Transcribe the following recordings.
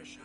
pressure.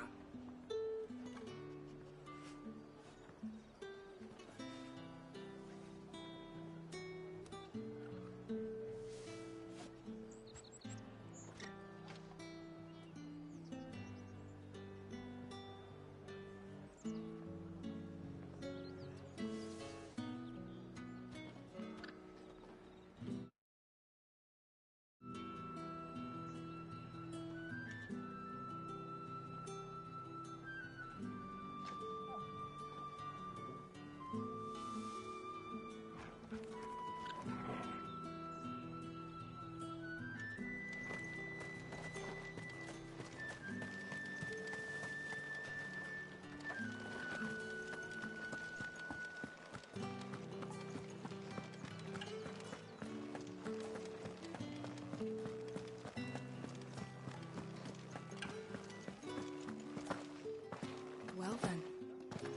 Well then,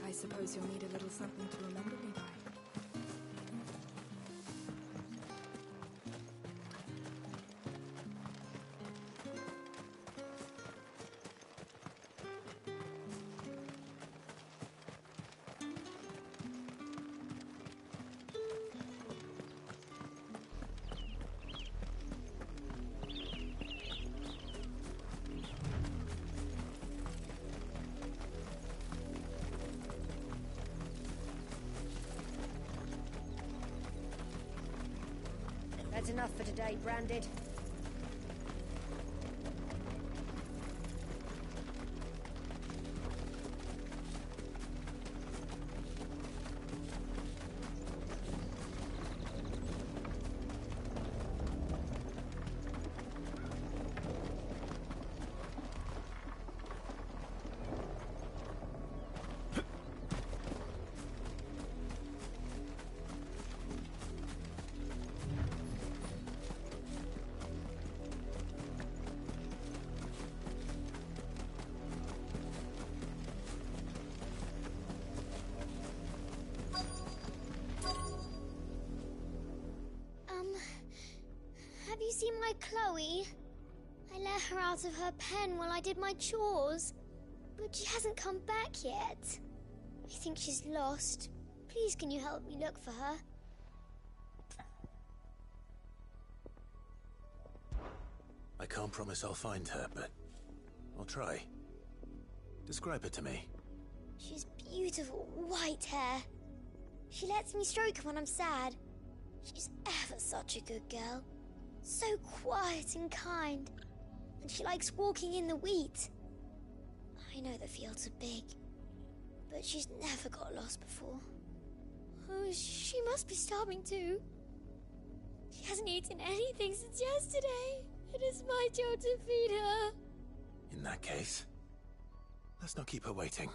I suppose you'll need a little something to remember me by. That's enough for today, Branded. Have you seen my Chloe? I let her out of her pen while I did my chores, but she hasn't come back yet. I think she's lost. Please, can you help me look for her? I can't promise I'll find her, but I'll try. Describe her to me. She's beautiful white hair. She lets me stroke her when I'm sad. She's ever such a good girl. So quiet and kind. And she likes walking in the wheat. I know the fields are big, but she's never got lost before. Oh, she must be starving too. She hasn't eaten anything since yesterday. It is my job to feed her. In that case, let's not keep her waiting.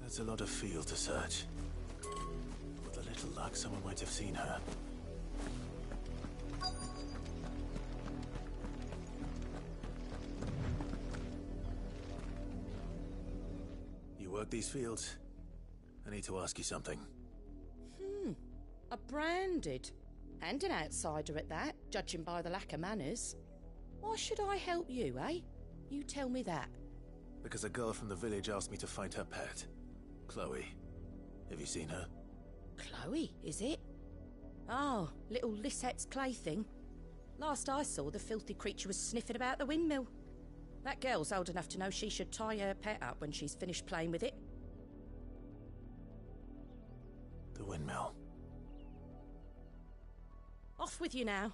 There's a lot of field to search. With a little luck, someone might have seen her. You work these fields? I need to ask you something. A Branded. And an outsider at that, judging by the lack of manners. Why should I help you, eh? You tell me that. Because a girl from the village asked me to find her pet. Chloe. Have you seen her? Chloe, is it? Oh, little Lisette's plaything. Last I saw, the filthy creature was sniffing about the windmill. That girl's old enough to know she should tie her pet up when she's finished playing with it. The windmill. Off with you now.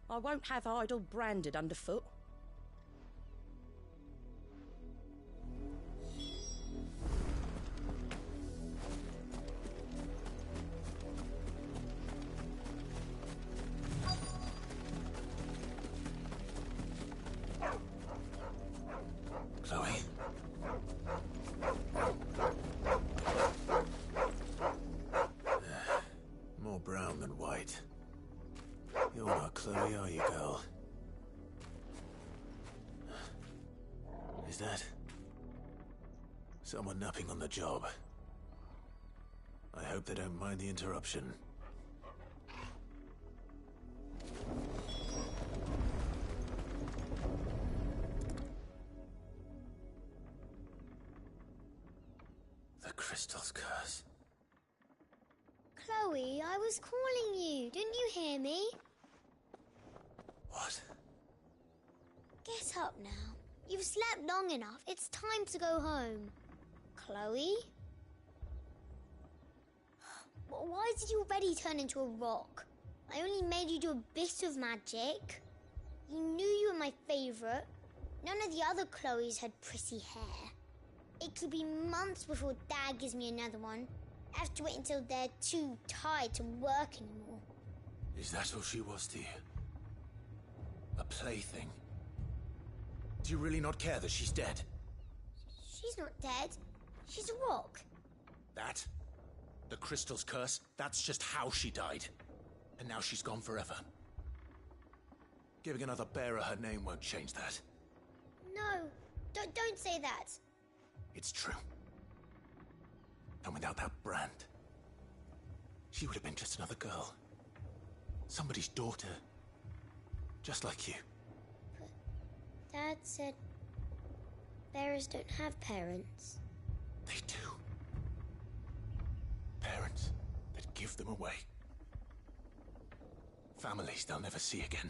I won't have idle Branded underfoot. Chloe? More brown than white. You're not Chloe, are you, girl? Is that someone napping on the job? I hope they don't mind the interruption. crystal's curse. Chloe, I was calling you. Didn't you hear me? What? Get up now. You've slept long enough. It's time to go home. Chloe? Why did you already turn into a rock? I only made you do a bit of magic. You knew you were my favourite. None of the other Chloes had pretty hair. It could be months before Dad gives me another one. I have to wait until they're too tired to work anymore. Is that all she was to you? A plaything? Do you really not care that she's dead? She's not dead. She's a rock. That? The crystal's curse? That's just how she died. And now she's gone forever. Giving another bearer her name won't change that. No, don't say that. It's true. And without that brand, she would have been just another girl. Somebody's daughter. Just like you. But Dad said bearers don't have parents. They do. Parents that give them away. Families they'll never see again.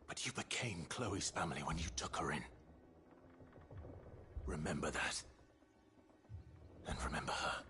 But you became Chloe's family when you took her in. Remember that. And remember her.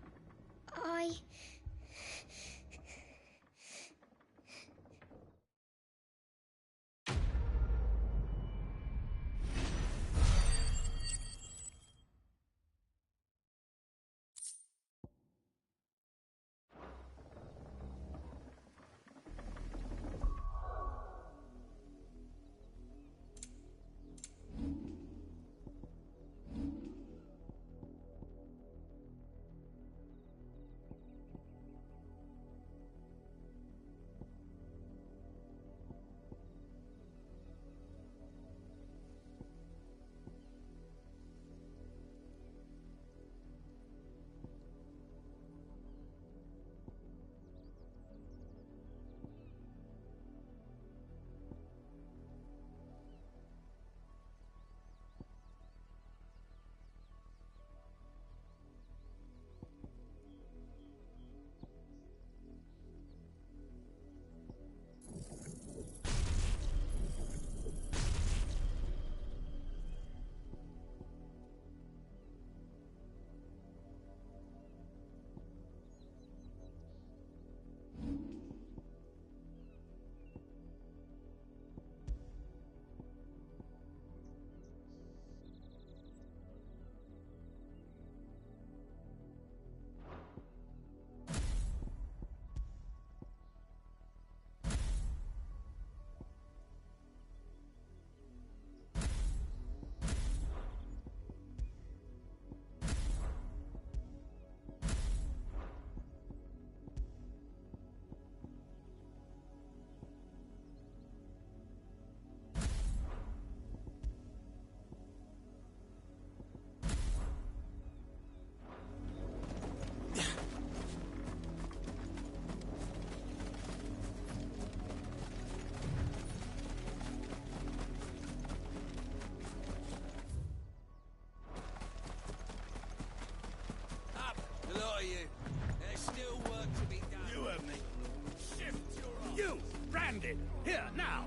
Here, now!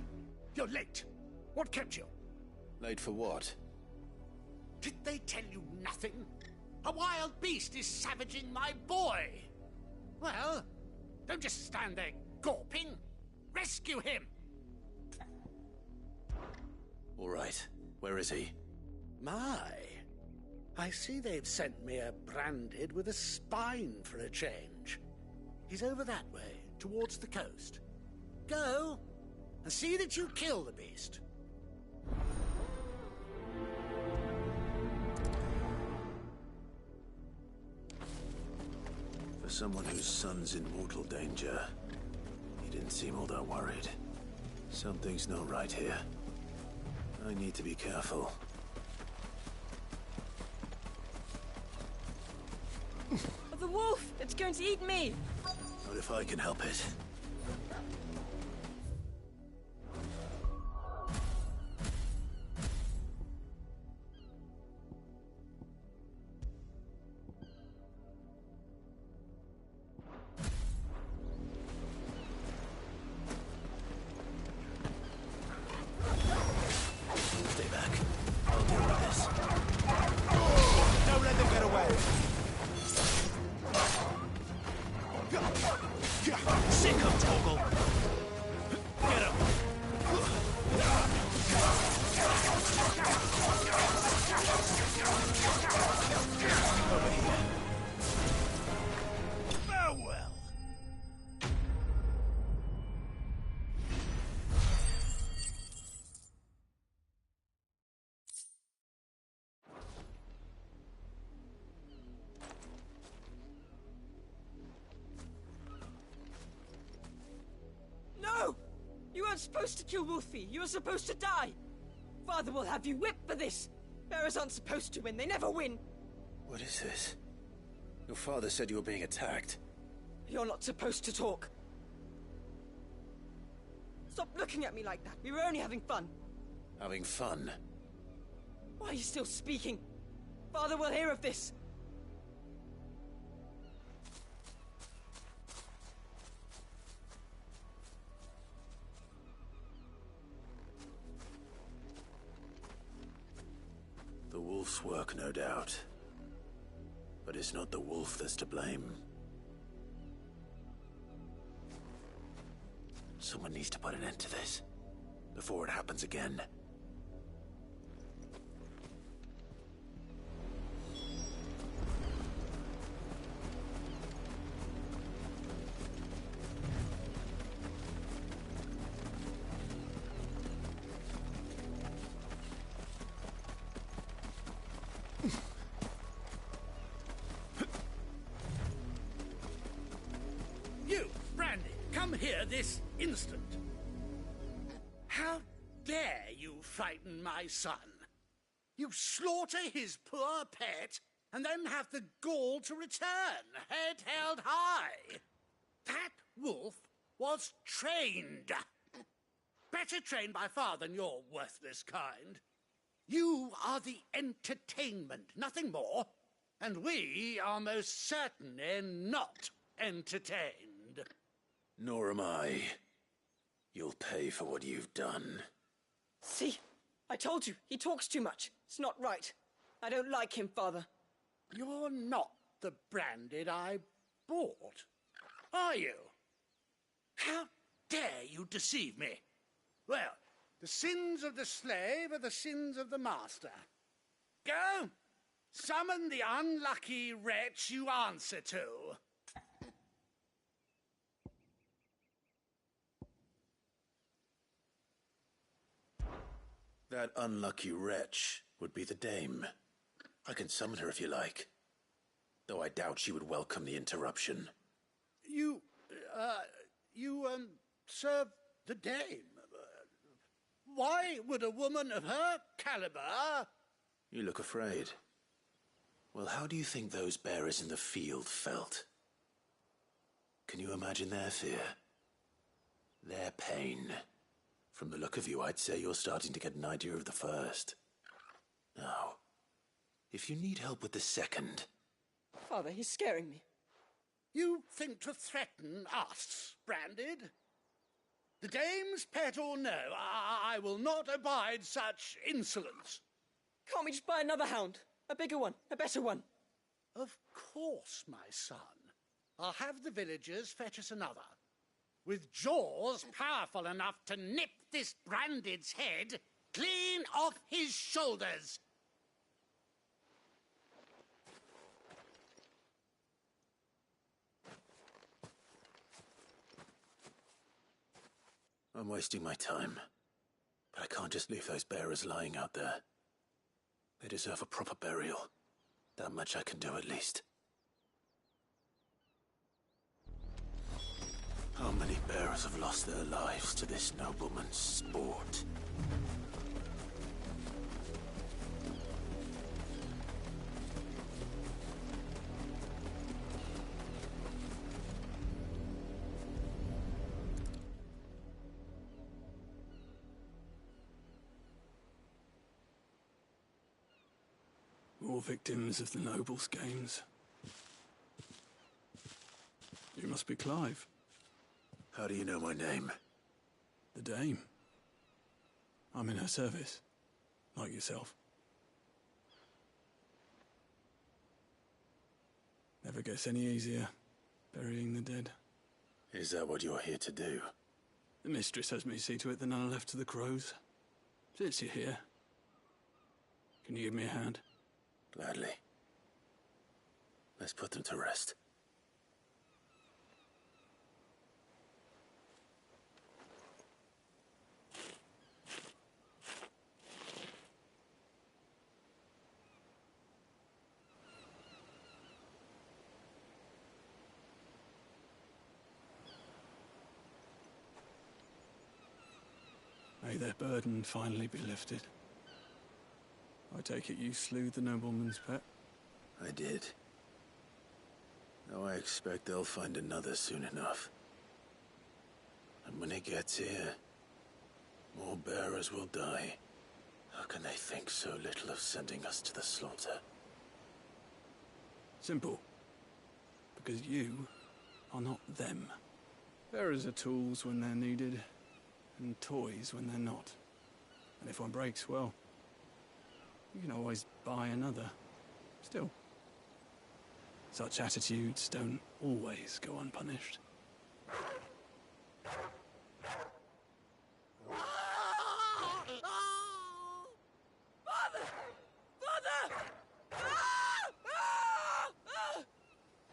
You're late. What kept you? Late for what? Did they tell you nothing? A wild beast is savaging my boy! Well, don't just stand there gawping. Rescue him! All right. Where is he? My, I see they've sent me a branded with a spine for a change. He's over that way, towards the coast. Go, and see that you kill the beast. For someone whose son's in mortal danger, he didn't seem all that worried. Something's not right here. I need to be careful. The wolf! It's going to eat me! Not if I can help it. Sick of Torgal! Get up! Over here. Farewell! No! You weren't supposed to kill Wolfie. You were supposed to die. Father will have you whipped for this. Bearers aren't supposed to win. They never win. What is this? Your father said you were being attacked. You're not supposed to talk. Stop looking at me like that. We were only having fun. Having fun? Why are you still speaking? Father will hear of this. The wolf's work, no doubt. But it's not the wolf that's to blame. Someone needs to put an end to this, before it happens again. You, Brandy, come here this instant. How dare you frighten my son? You slaughter his poor pet, and then have the gall to return, head held high. That wolf was trained. Better trained by far than your worthless kind. You are the entertainment, nothing more. And we are most certainly not entertained. Nor am I. You'll pay for what you've done. See? I told you. He talks too much. It's not right. I don't like him, Father. You're not the Branded I bought, are you? How dare you deceive me? Well, the sins of the slave are the sins of the master. Go! Summon the unlucky wretch you answer to. That unlucky wretch would be the dame. I can summon her if you like. Though I doubt she would welcome the interruption. You serve the dame. Why would a woman of her caliber... You look afraid. Well, how do you think those bearers in the field felt? Can you imagine their fear? Their pain? From the look of you, I'd say you're starting to get an idea of the first. Now, if you need help with the second... Father, he's scaring me. You think to threaten us, Branded? The dame's pet or no, I will not abide such insolence. Can't we just buy another hound? A bigger one, a better one. Of course, my son. I'll have the villagers fetch us another. With jaws powerful enough to nip this Branded's head clean off his shoulders. I'm wasting my time. But I can't just leave those bearers lying out there. They deserve a proper burial. That much I can do at least. How many bearers have lost their lives to this nobleman's sport? More victims of the nobles' games. You must be Clive. How do you know my name? The Dame. I'm in her service, like yourself. Never gets any easier, burying the dead. Is that what you're here to do? The mistress has me see to it that none are left to the crows. Since you're here, can you give me a hand? Gladly. Let's put them to rest. May their burden finally be lifted. I take it you slew the nobleman's pet? I did. Now I expect they'll find another soon enough. And when it gets here, more bearers will die. How can they think so little of sending us to the slaughter? Simple. Because you are not them. Bearers are tools when they're needed, and toys when they're not. And if one breaks, well, you can always buy another. Still, such attitudes don't always go unpunished.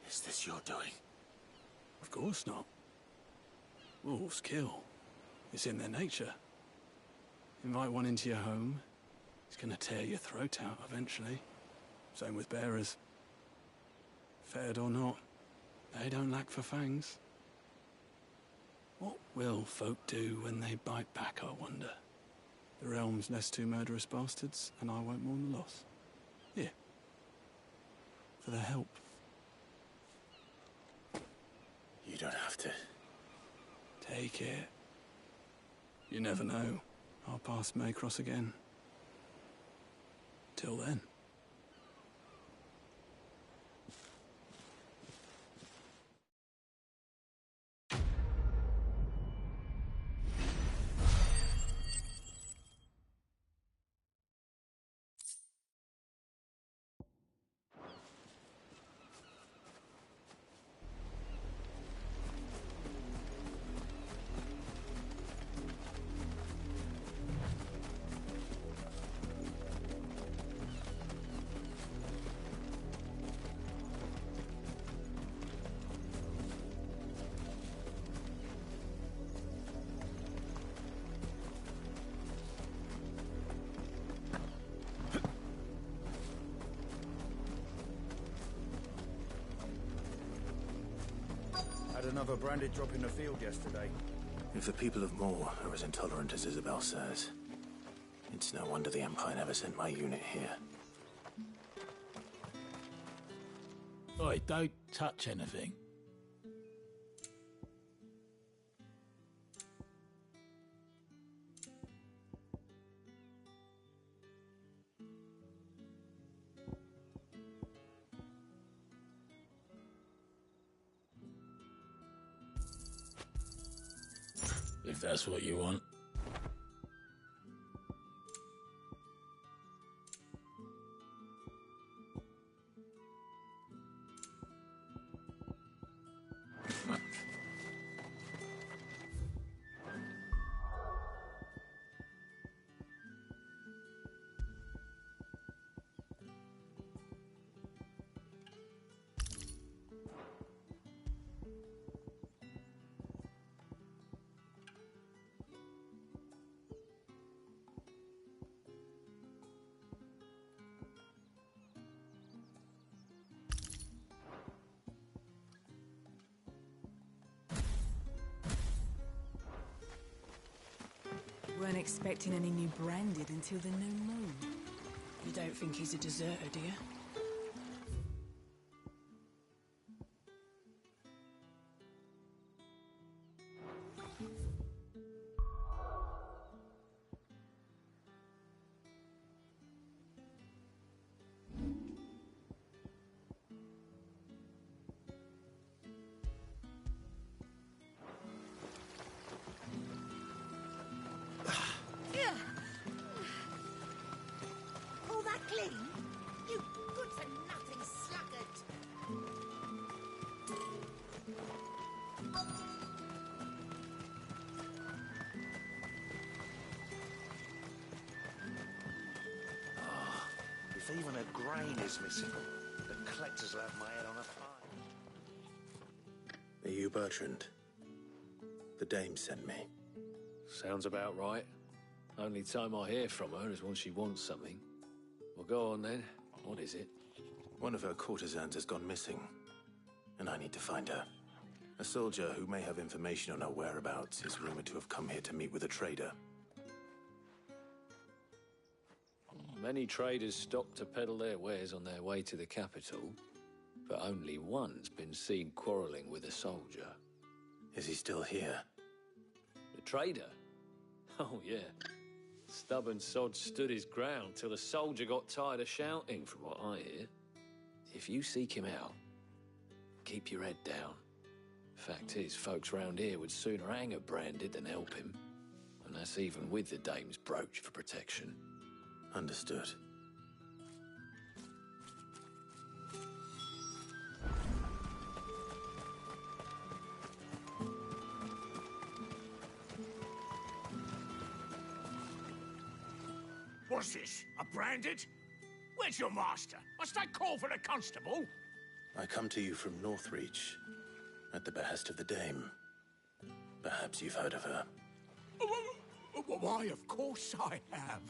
Is this your doing? Of course not. Wolves kill. It's in their nature. Invite one into your home, he's gonna tear your throat out eventually. Same with bearers. Fed or not, they don't lack for fangs. What will folk do when they bite back, I wonder? The realm's less two murderous bastards, and I won't mourn the loss. Here. For their help. You don't have to. Take it. You never know. Our paths may cross again. Till then. Had another branded drop in the field yesterday. If the people of Moor are as intolerant as Isabel says, it's no wonder the Empire never sent my unit here. Oi, don't touch anything. If that's what you want. Weren't expecting any new branded until the new moon. You don't think he's a deserter, do you? All that clean? You grain is missing. The collectors will have my head on a pike. Are you Bertrand? The dame sent me. Sounds about right. Only time I hear from her is when she wants something. Well, go on then. What is it? One of her courtesans has gone missing, and I need to find her. A soldier who may have information on her whereabouts is rumored to have come here to meet with a trader. Many traders stop to peddle their wares on their way to the capital, but only one's been seen quarrelling with a soldier. Is he still here? The trader? Oh, yeah. Stubborn sod stood his ground till the soldier got tired of shouting, from what I hear. If you seek him out, keep your head down. Fact is, folks round here would sooner hang a Branded than help him. And that's even with the dame's brooch for protection. Understood. What's this? A Branded? Where's your master? Must I call for the constable? I come to you from Northreach, at the behest of the dame. Perhaps you've heard of her. Why, of course I have.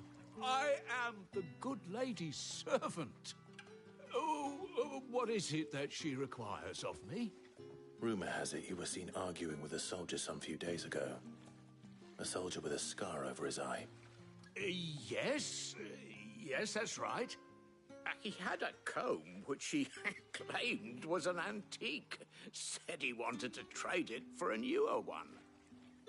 I am the good lady's servant. What is it that she requires of me? Rumor has it you were seen arguing with a soldier some few days ago. A soldier with a scar over his eye. Yes, that's right. He had a comb which he claimed was an antique. Said he wanted to trade it for a newer one.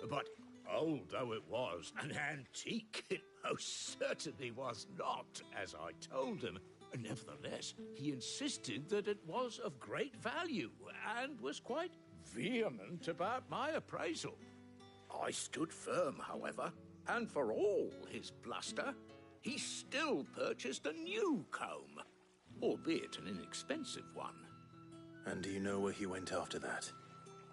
But old though it was, an antique it most certainly was not, as I told him. Nevertheless, he insisted that it was of great value and was quite vehement about my appraisal. I stood firm, however, and for all his bluster, he still purchased a new comb, albeit an inexpensive one. And do you know where he went after that?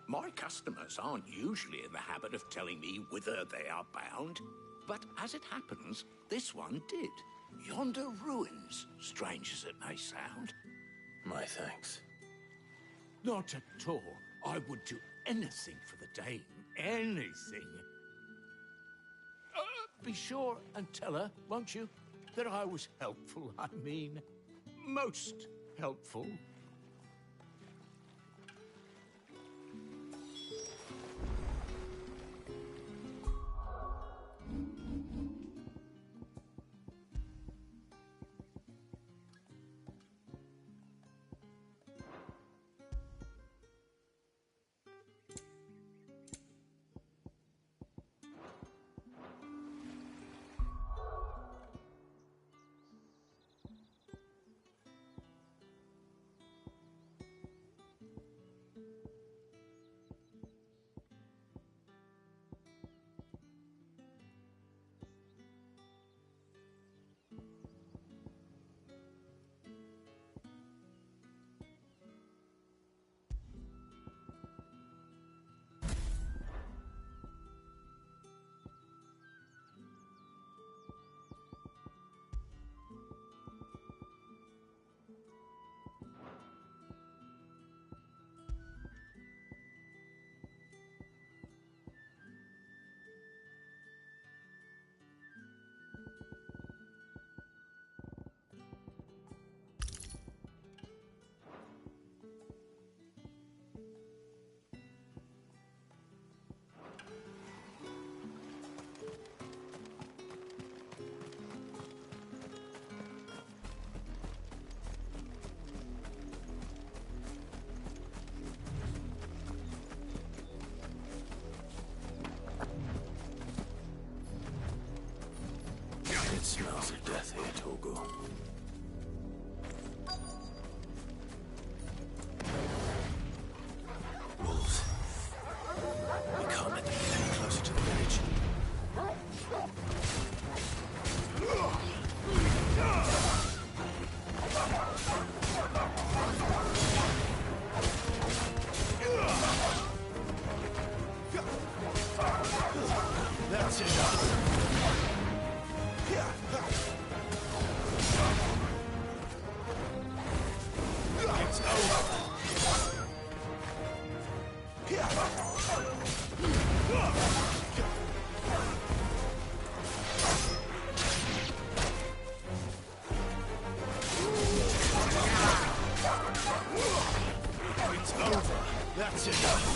My customers aren't usually in the habit of telling me whither they are bound, but as it happens, this one did. Yonder ruins, strange as it may sound. My thanks. Not at all. I would do anything for the dame. Anything. Be sure and tell her, won't you, that I was helpful. I mean, most helpful. It smells of death here, Torgal. Wolves. We can't let them get any closer to the village. That's enough. It's over. That's enough.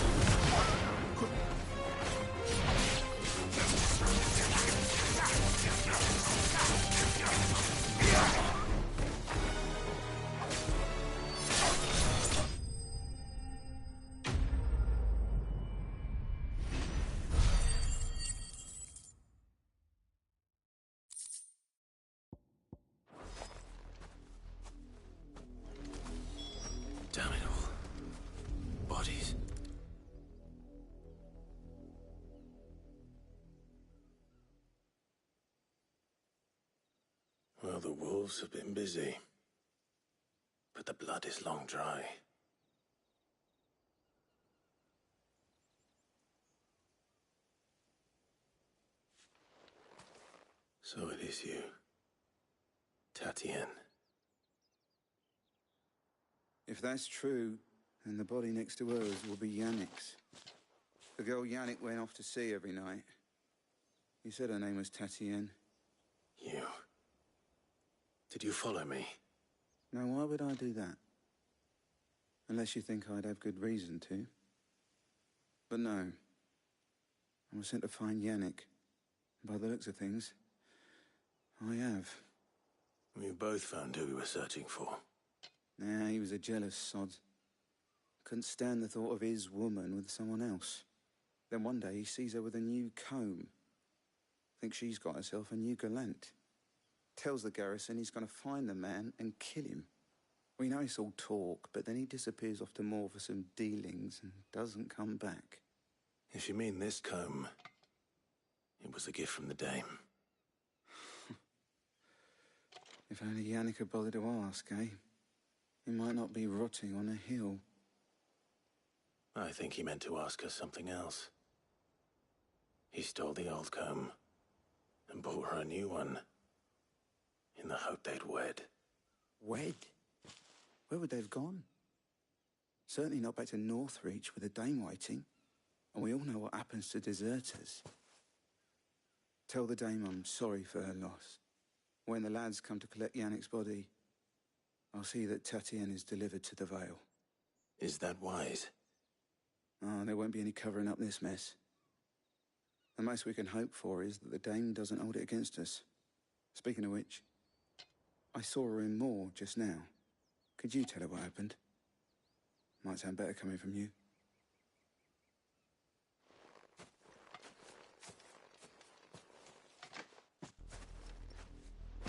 Damn it all. Bodies. Well, the wolves have been busy. But the blood is long dry. So it is you, Tatienne. If that's true, then the body next to hers will be Yannick's. The girl Yannick went off to see every night. You said her name was Tatienne. You. Did you follow me? Now, why would I do that? Unless you think I'd have good reason to. But no. I was sent to find Yannick. By the looks of things, I have. We both found who we were searching for. Nah, he was a jealous sod. Couldn't stand the thought of his woman with someone else. Then one day he sees her with a new comb. Thinks she's got herself a new gallant. Tells the garrison he's going to find the man and kill him. We know it's all talk, but then he disappears off to Moor for some dealings and doesn't come back. If you mean this comb, it was a gift from the dame. If only Yannick had bothered to ask, eh? He might not be rotting on a hill. I think he meant to ask her something else. He stole the old comb and bought her a new one in the hope they'd wed. Wed? Where would they have gone? Certainly not back to Northreach with a dame waiting. And we all know what happens to deserters. Tell the dame I'm sorry for her loss. When the lads come to collect Yannick's body, I'll see that Tatienne is delivered to the Vale. Is that wise? Oh, there won't be any covering up this mess. The most we can hope for is that the dame doesn't hold it against us. Speaking of which, I saw her in Moor just now. Could you tell her what happened? Might sound better coming from you.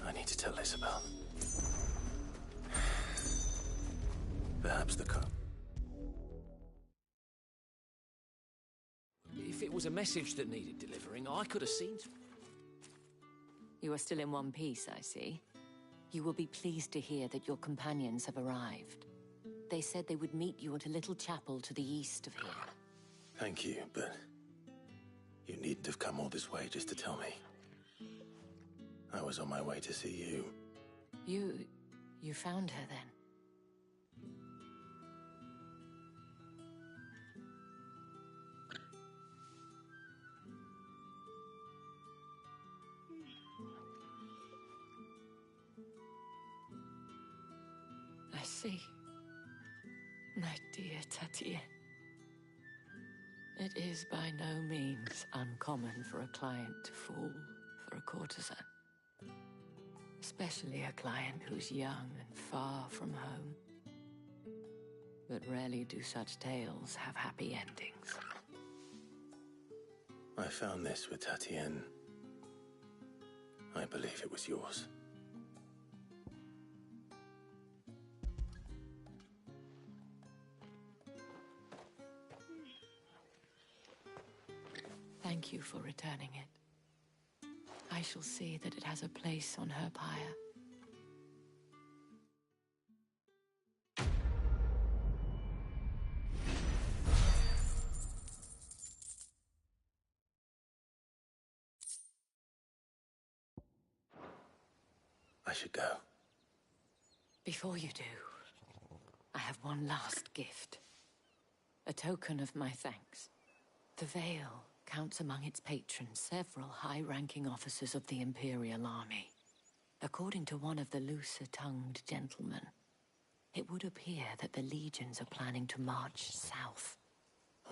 I need to tell Isabel. Perhaps the comb. If it was a message that needed delivering, I could have seen... You are still in one piece, I see. You will be pleased to hear that your companions have arrived. They said they would meet you at a little chapel to the east of here. Thank you, but you needn't have come all this way just to tell me. I was on my way to see you. You found her then? I see. My dear Tatienne. It is by no means uncommon for a client to fall for a courtesan. Especially a client who's young and far from home. But rarely do such tales have happy endings. I found this with Tatienne. I believe it was yours. Thank you for returning it. I shall see that it has a place on her pyre. I should go. Before you do, I have one last gift. A token of my thanks. The Vale counts among its patrons several high-ranking officers of the Imperial Army. According to one of the looser-tongued gentlemen, it would appear that the legions are planning to march south.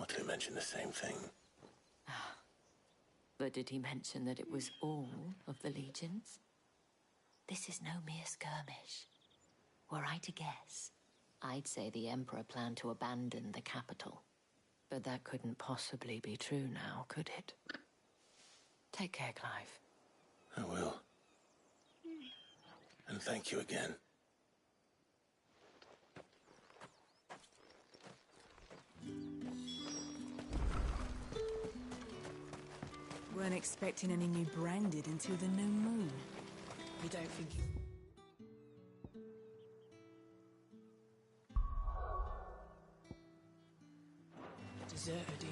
Not to mention the same thing. But did he mention that it was all of the legions? This is no mere skirmish. Were I to guess, I'd say the Emperor planned to abandon the capital. But that couldn't possibly be true now, could it? Take care, Clive. I will. And thank you again. Weren't expecting any new branded until the new moon. You don't think you... Deserter, dear.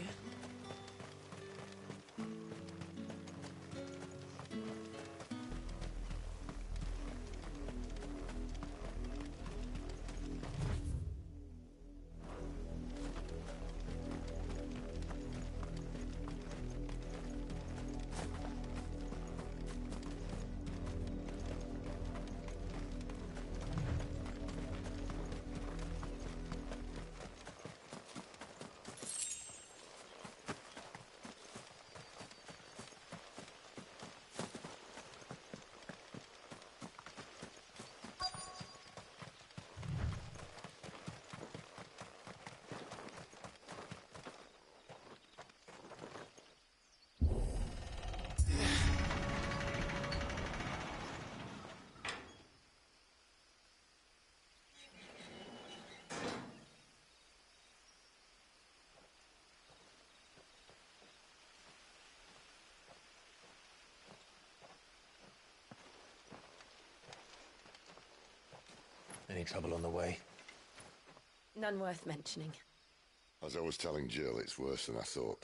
Any trouble on the way? None worth mentioning. As I was telling Jill, it's worse than I thought.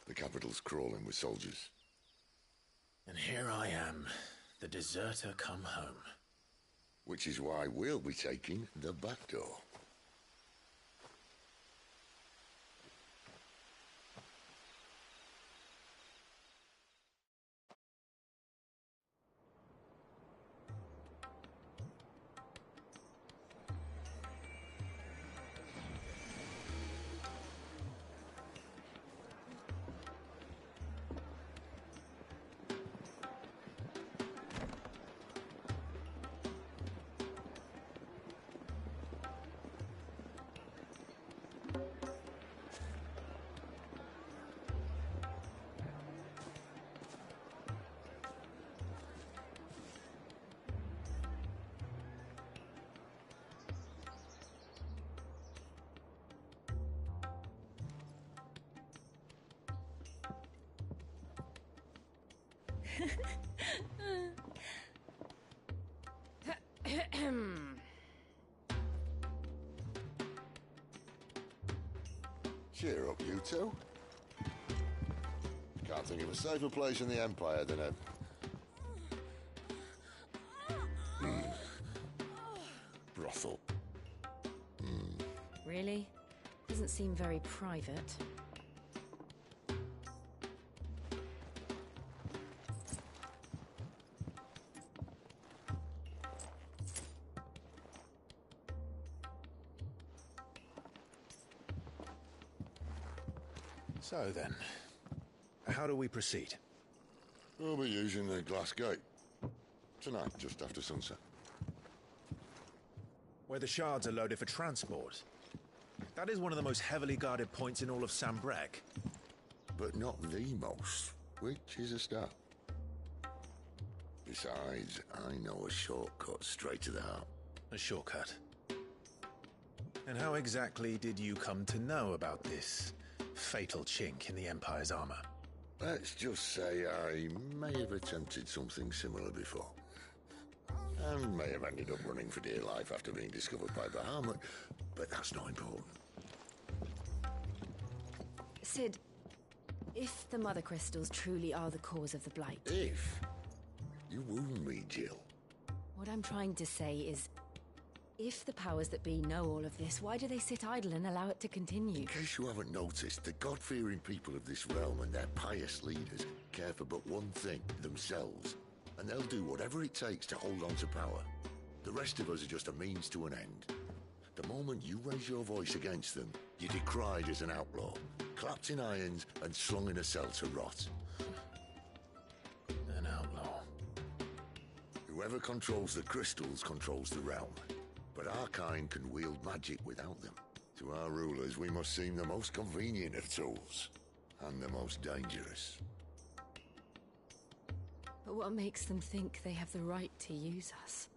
The capital's crawling with soldiers. And here I am, the deserter come home. Which is why we'll be taking the back door. Cheer up, you two. Can't think of a safer place in the Empire than a... brothel. Really? Doesn't seem very private. So then, how do we proceed? We'll be using the glass gate. Tonight, just after sunset. Where the shards are loaded for transport. That is one of the most heavily guarded points in all of Sanbreque. But not the most, which is a start. Besides, I know a shortcut straight to the heart. A shortcut? And how exactly did you come to know about this fatal chink in the Empire's armor? Let's just say I may have attempted something similar before. And may have ended up running for dear life after being discovered by Bahamut, but that's not important. Sid, if the Mother Crystals truly are the cause of the Blight... If? You wound me, Jill. What I'm trying to say is, If the powers that be know all of this, why do they sit idle and allow it to continue? In case you haven't noticed, the God-fearing people of this realm and their pious leaders care for but one thing, themselves. And they'll do whatever it takes to hold on to power. The rest of us are just a means to an end. The moment you raise your voice against them, you're decried as an outlaw, clapped in irons and slung in a cell to rot. An outlaw. Whoever controls the crystals controls the realm. But our kind can wield magic without them. To our rulers, we must seem the most convenient of tools, and the most dangerous. But what makes them think they have the right to use us?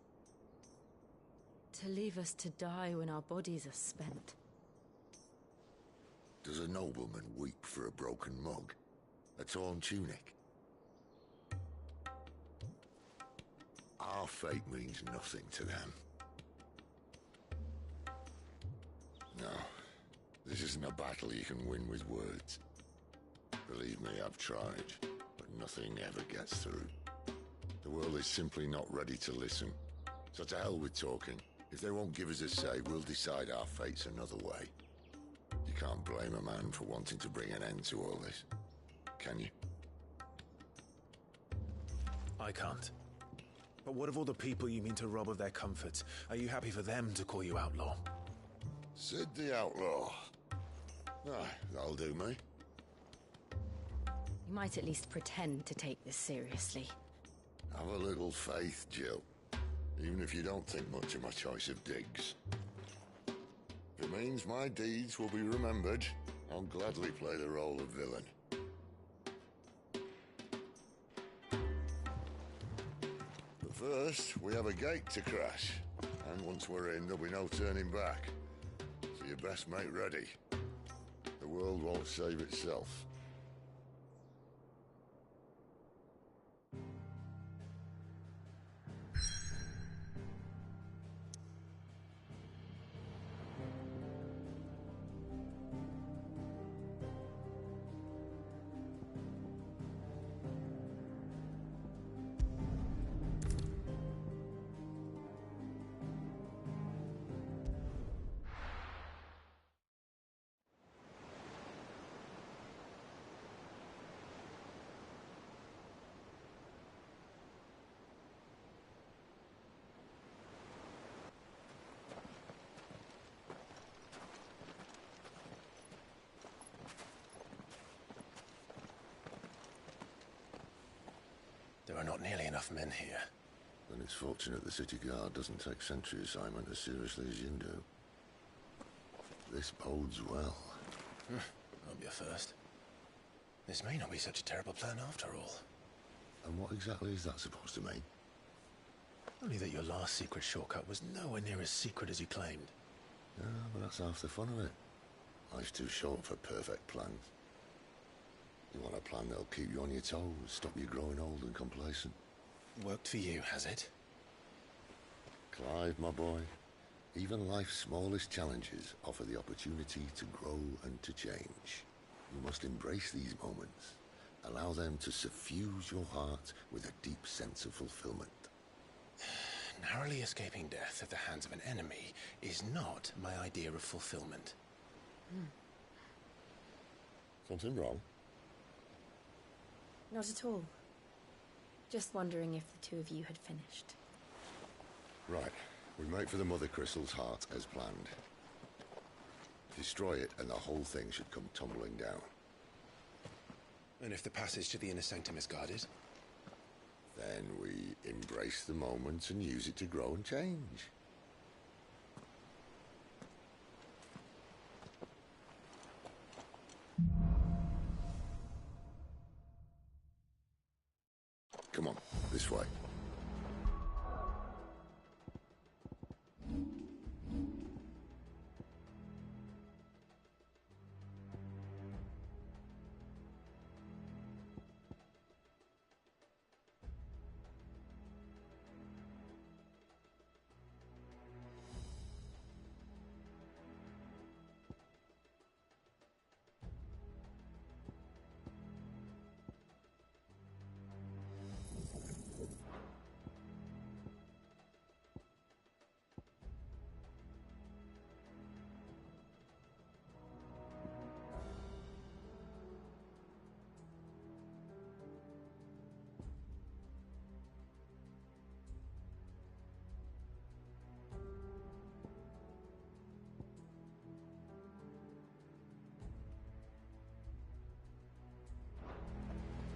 To leave us to die when our bodies are spent? Does a nobleman weep for a broken mug? A torn tunic? Our fate means nothing to them. No, this isn't a battle you can win with words. Believe me, I've tried, but nothing ever gets through. The world is simply not ready to listen. So to hell with talking. If they won't give us a say, we'll decide our fates another way. You can't blame a man for wanting to bring an end to all this, can you? I can't. But what of all the people you mean to rob of their comforts? Are you happy for them to call you outlaw? Sid the Outlaw. Ah, that'll do me. You might at least pretend to take this seriously. Have a little faith, Jill. Even if you don't think much of my choice of digs. If it means my deeds will be remembered, I'll gladly play the role of villain. But first, we have a gate to crash. And once we're in, there'll be no turning back. So you best make ready. The world won't save itself. There are not nearly enough men here. Then it's fortunate the city guard doesn't take sentry assignment as seriously as you do. This bodes well. Won't be a first. This may not be such a terrible plan after all. And what exactly is that supposed to mean? Only that your last secret shortcut was nowhere near as secret as you claimed. Yeah, but that's half the fun of it. Life's too short for perfect plans. You want a plan that'll keep you on your toes, stop you growing old and complacent. Worked for you, has it? Clive, my boy, even life's smallest challenges offer the opportunity to grow and to change. You must embrace these moments. Allow them to suffuse your heart with a deep sense of fulfillment. Narrowly escaping death at the hands of an enemy is not my idea of fulfillment. Something wrong? Not at all. Just wondering if the two of you had finished. Right. We make for the Mother Crystal's heart as planned. Destroy it and the whole thing should come tumbling down. And if the passage to the Inner Sanctum is guarded? Then we embrace the moment and use it to grow and change. Come on, this way.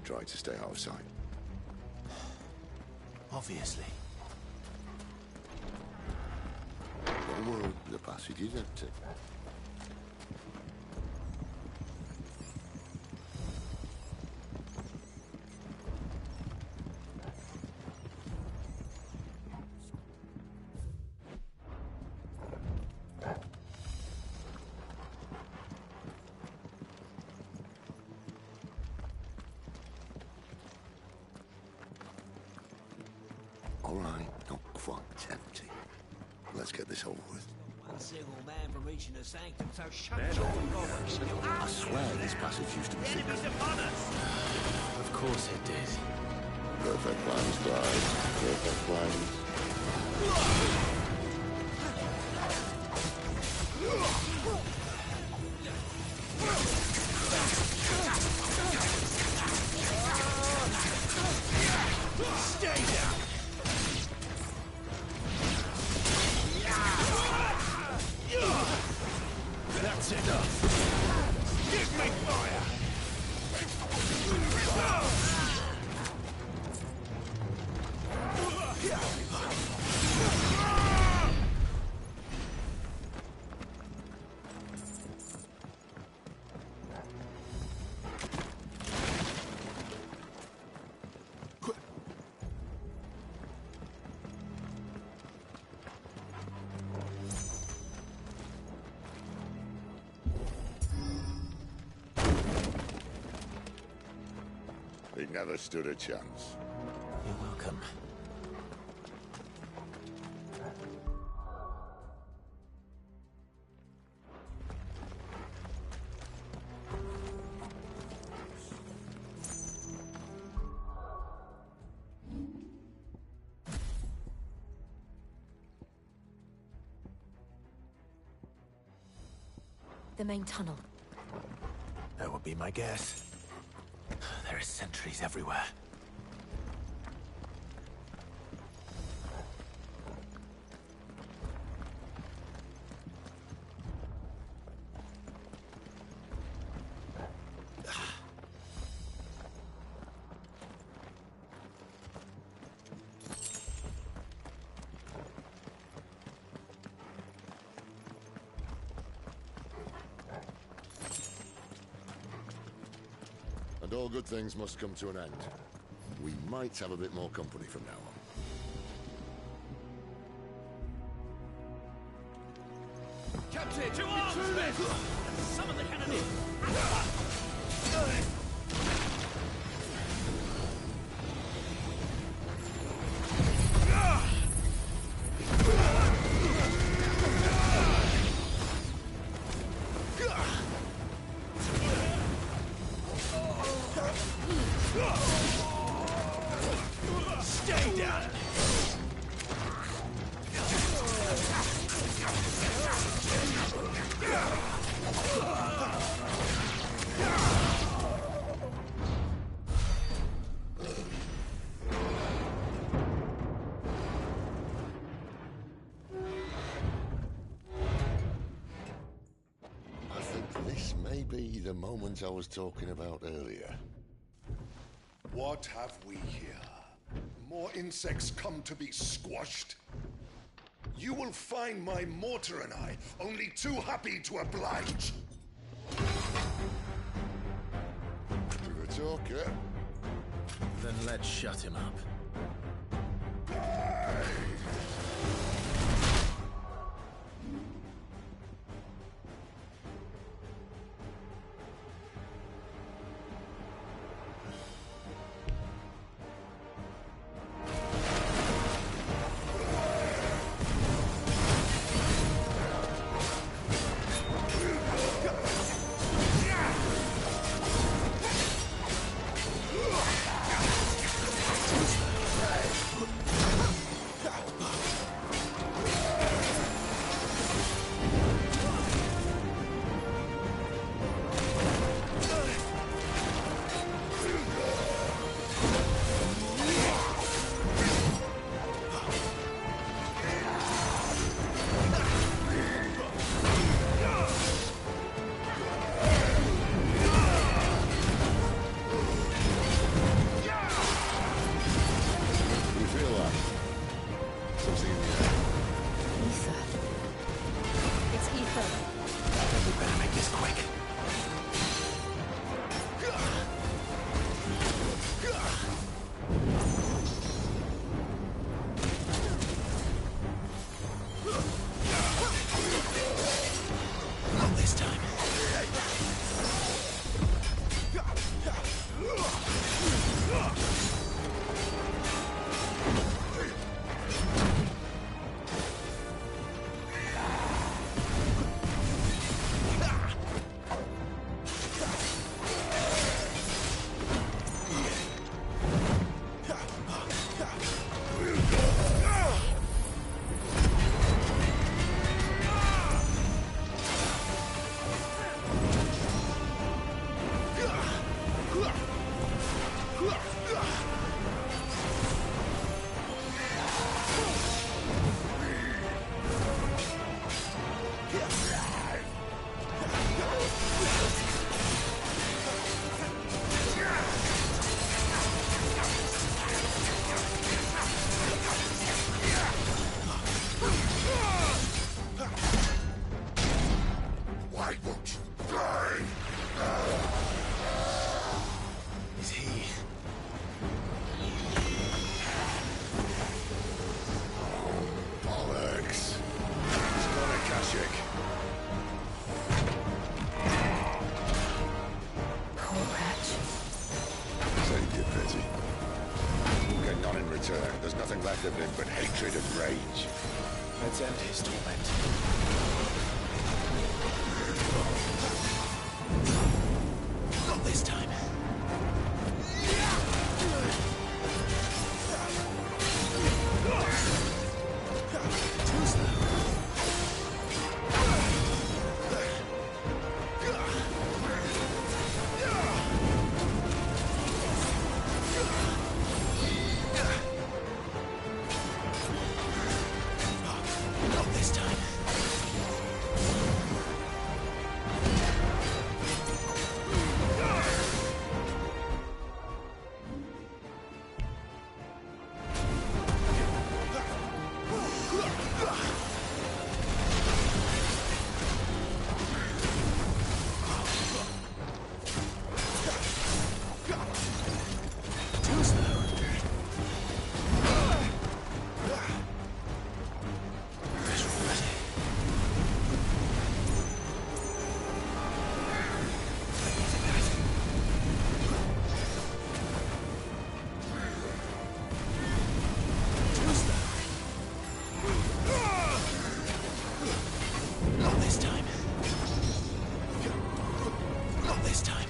tried to stay out of sight. Obviously. Don't worry, the passage is empty. All right, not quite empty. Let's get this over with. One single man from reaching the sanctum, so shut your doors. I swear this passage used to be secret. Enemies upon us! Of course it did. Perfect plans, Clive. Perfect plans. Stay down! That's enough. Give me fire! He never stood a chance. You're welcome. The main tunnel. That would be my guess. There are sentries everywhere. And all good things must come to an end. We might have a bit more company from now on. Captain, to arms, men! Summon the cannoneer! Stay down! I think this may be the moment I was talking about earlier. What have we here? More insects come to be squashed? You will find my mortar and I only too happy to oblige. You're a talker. Then let's shut him up. left of him but hatred and rage. Let's end his torment. Not this time. Too slow. Not this time. Too slow. Visual ready. Too slow. Not this time. Not this time.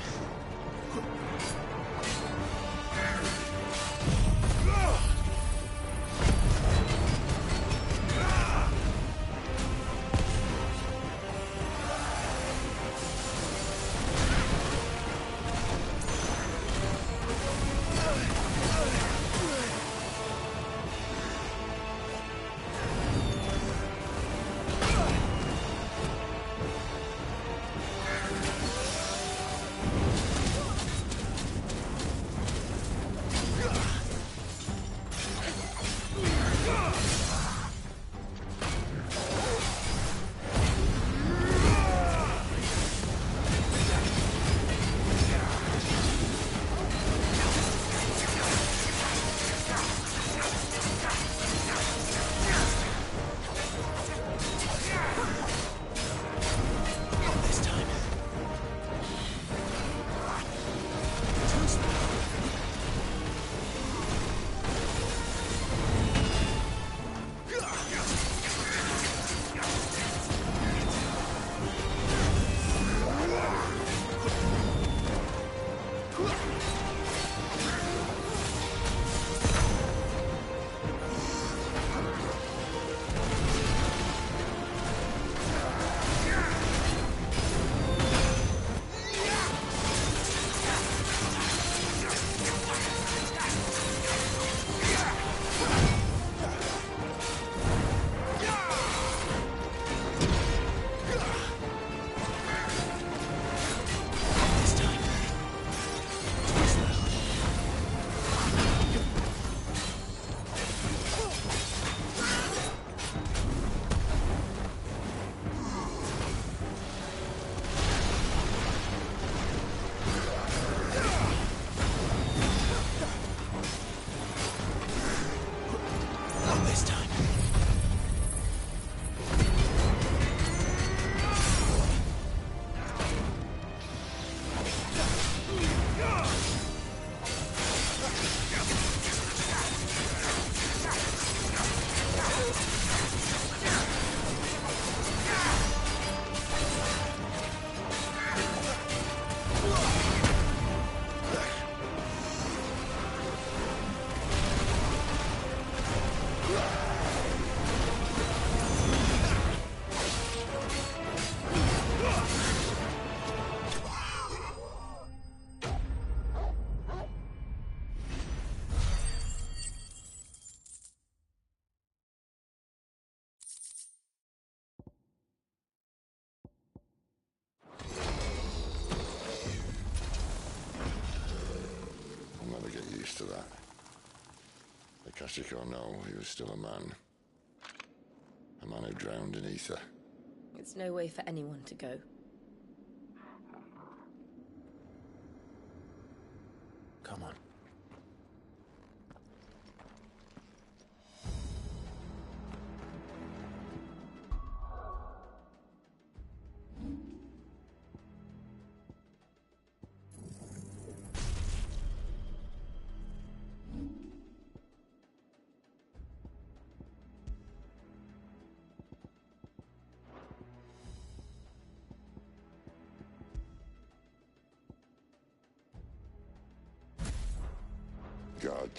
Not this time. Too slow. This time. Too slow. Not this time. I'll never get used to that. Akashic or no, he was still a man. A man who drowned in ether. It's no way for anyone to go. Come on.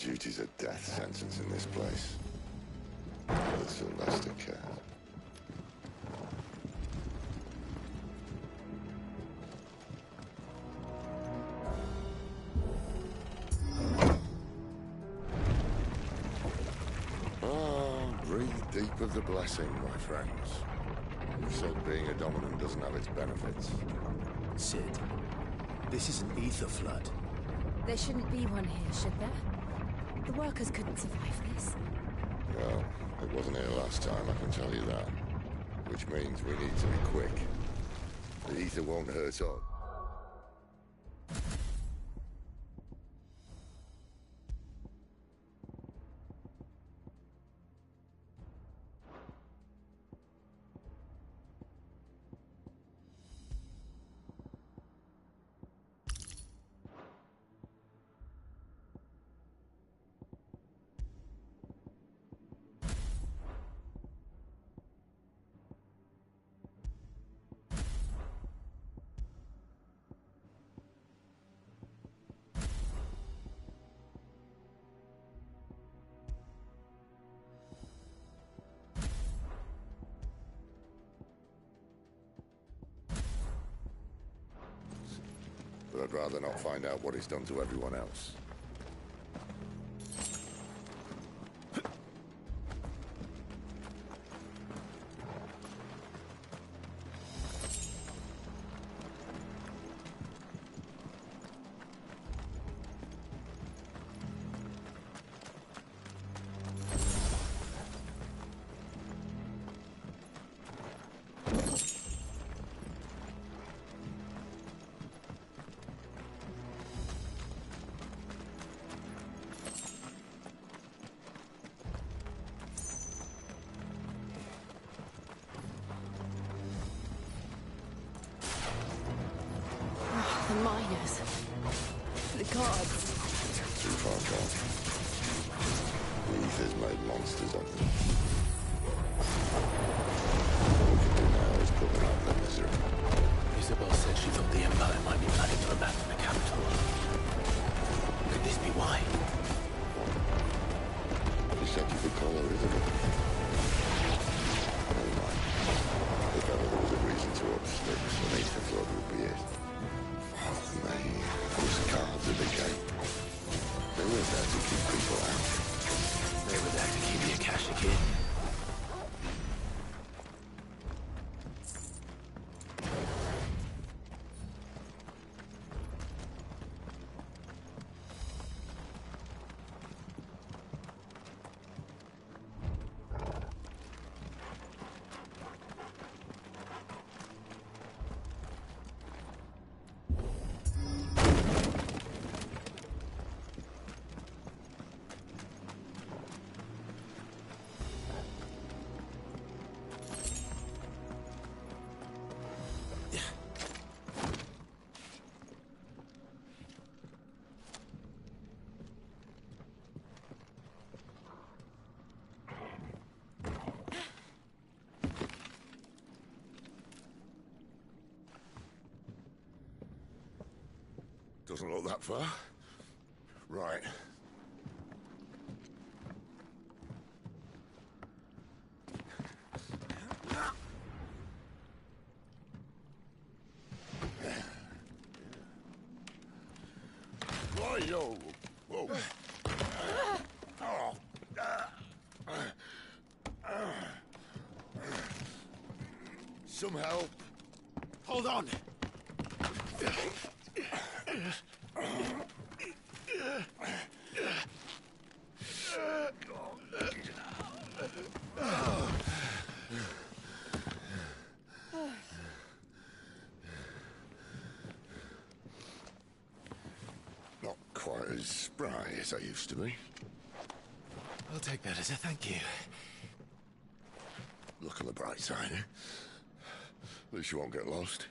Duty's a death sentence in this place. But Sylvester cares. Breathe deep of the blessing, my friends. You said being a dominant doesn't have its benefits. Sid, this is an ether flood. There shouldn't be one here, should there? The workers couldn't survive this. Well, it wasn't here last time, I can tell you that. Which means we need to be quick. The ether won't hurt us. But I'd rather not find out what it's done to everyone else. The miners. The gods. Too far gone. The ether's made monsters of them. All we can do now is put them out of their misery. Isabel said she thought the Empire might be planning to abandon the capital. Could this be why? She said you could call her Isabel. Never mind. If ever there was a reason to up sticks, an ether flood would be it. They pushed cards at the gate. They were there to keep people out. They were there to keep the Akashic in. Doesn't look that far. Right. Why-yo! Whoa! Some help. Hold on! Not quite as spry as I used to be. I'll take that as a thank you. Look on the bright side, eh? At least you won't get lost.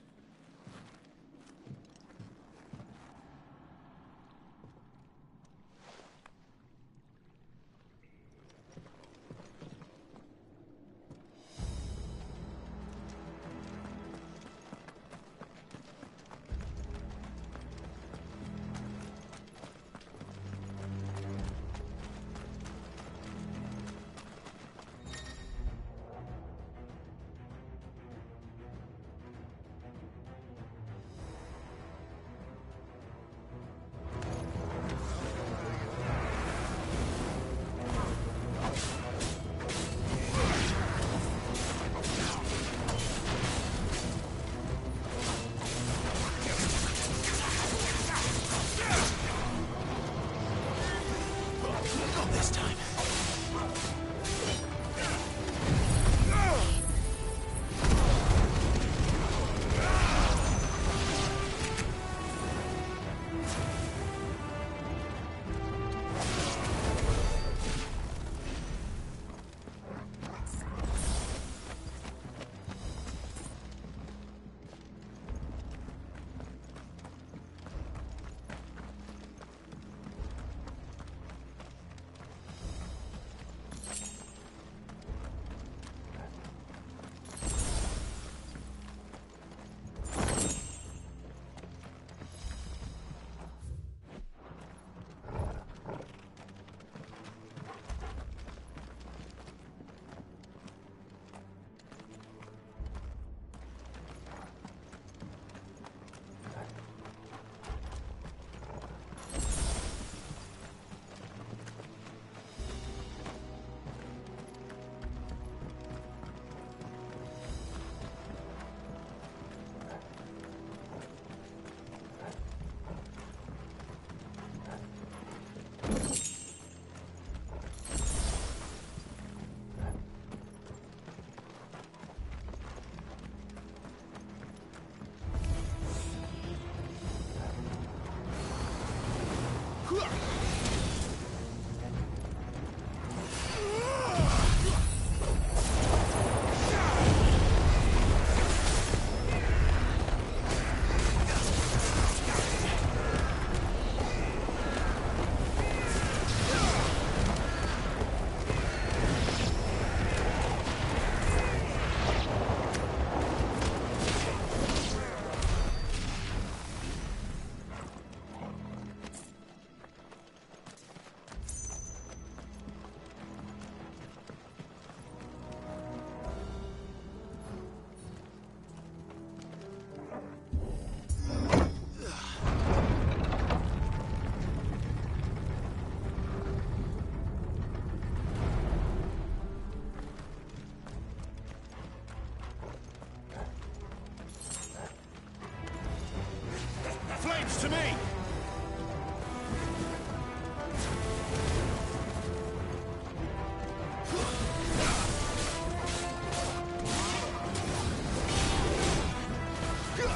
Flames to me!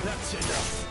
That's enough.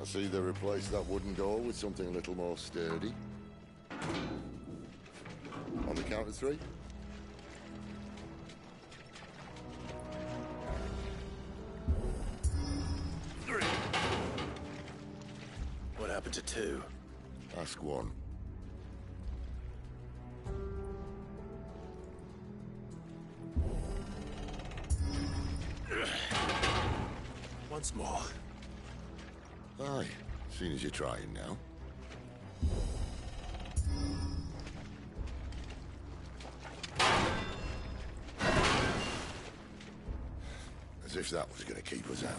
I see they replaced that wooden door with something a little more sturdy. On the count of three. What happened to two? Ask one. once more. Aye, seeing as you're trying now. As if that was going to keep us out.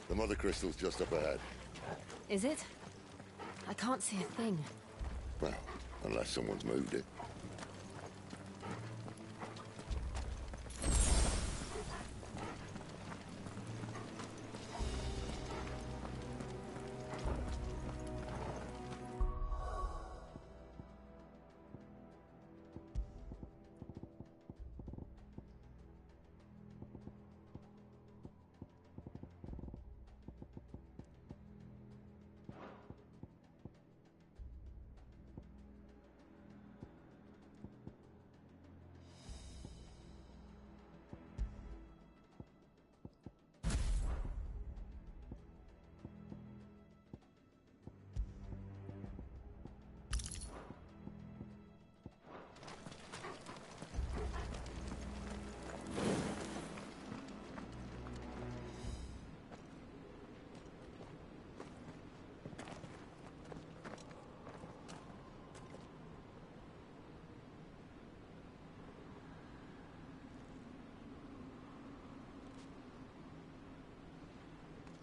The mother crystal's just up ahead. Is it? I can't see a thing. Well, unless someone's moved it.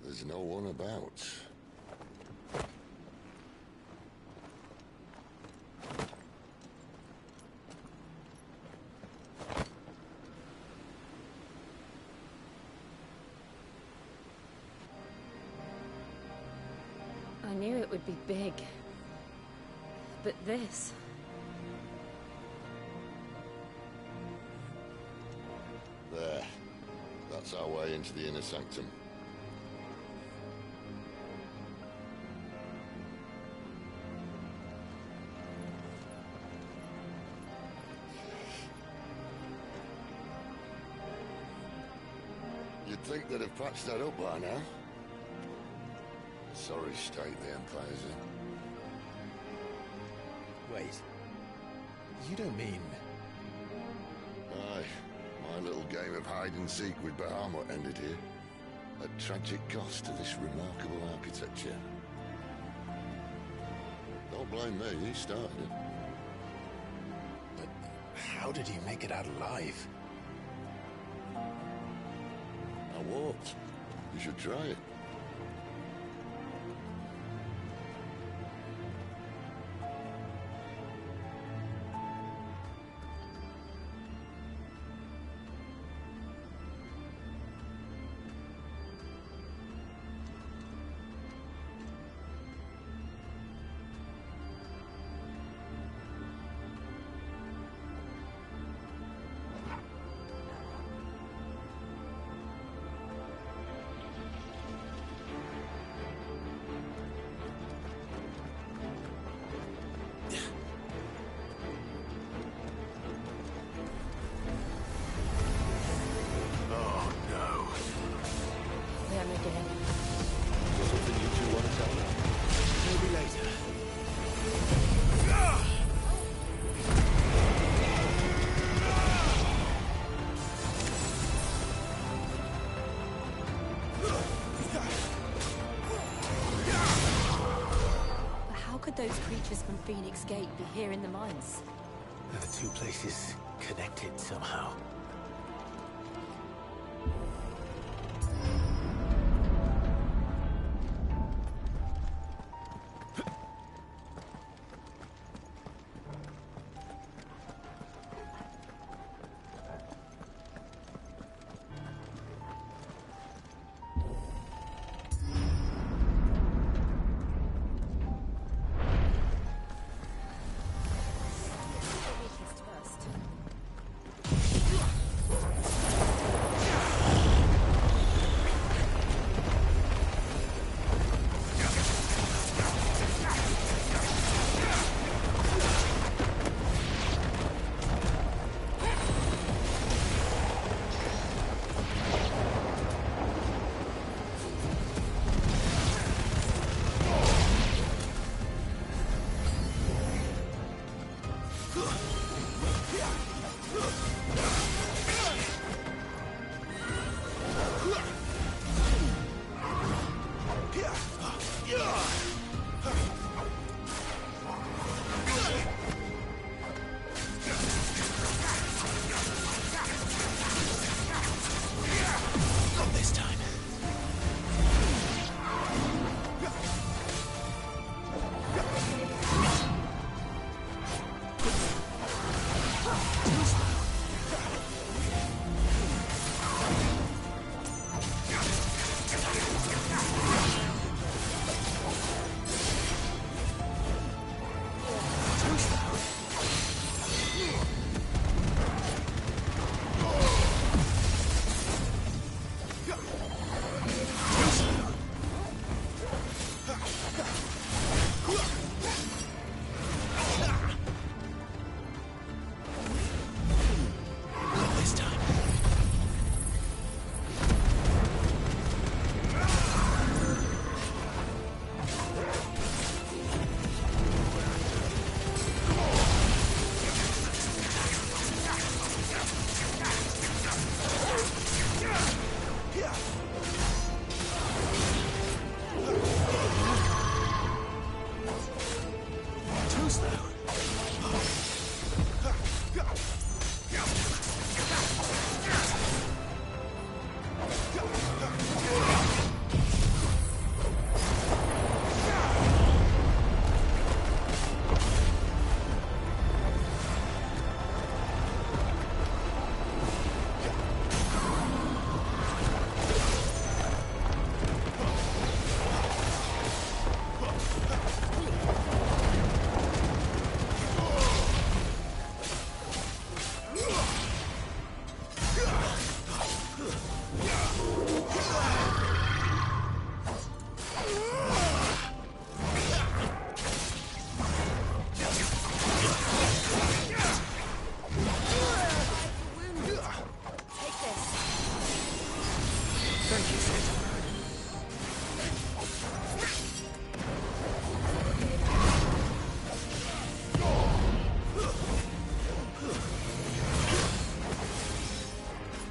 There's no one about. I knew it would be big. But this... There. That's our way into the inner sanctum. You'd think they'd have patched that up by now. Sorry state the Empire's in. Wait. You don't mean... Aye. My little game of hide-and-seek with Bahamut ended here. At tragic cost to this remarkable architecture. Don't blame me, he started it. But how did he make it out alive? I walked. You should try it. Those creatures from Phoenix Gate be here in the mines? Are the two places connected somehow?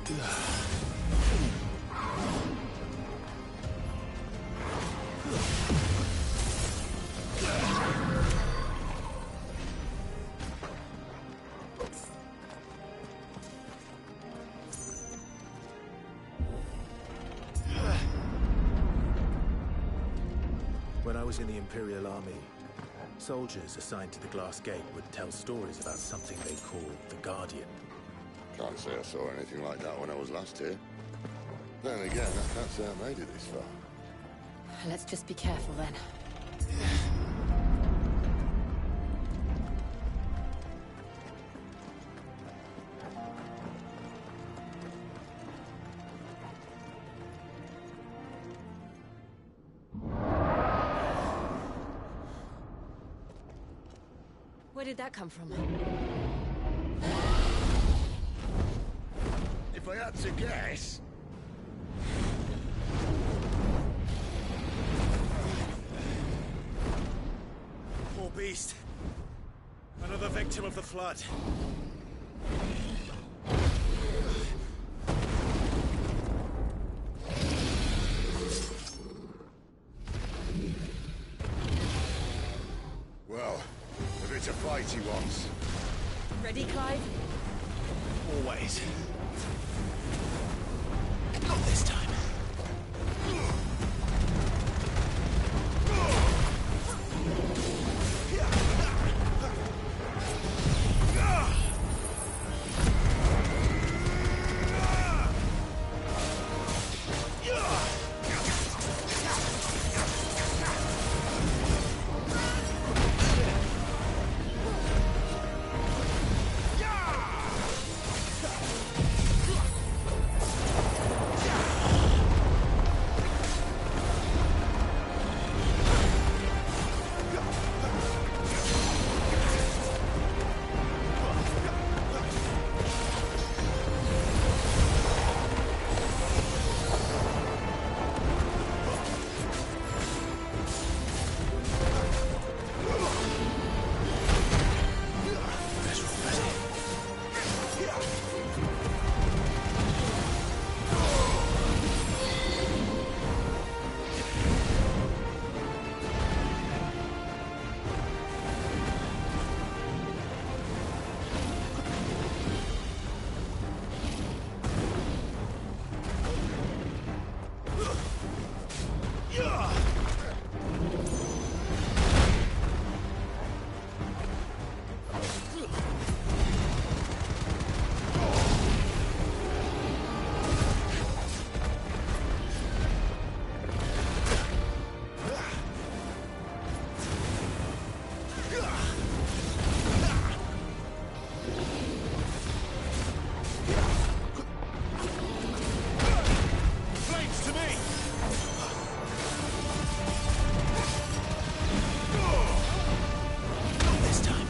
When I was in the Imperial Army, soldiers assigned to the Glass Gate would tell stories about something they called the Guardian. Can't say I saw anything like that when I was last here. Then again, I can't say I made it this far. Let's just be careful then. Where did that come from? If I had to guess... Poor beast. Another victim of the Flood. Well, if it's a fight he wants. Ready, Clive? Always. Not this time. This time.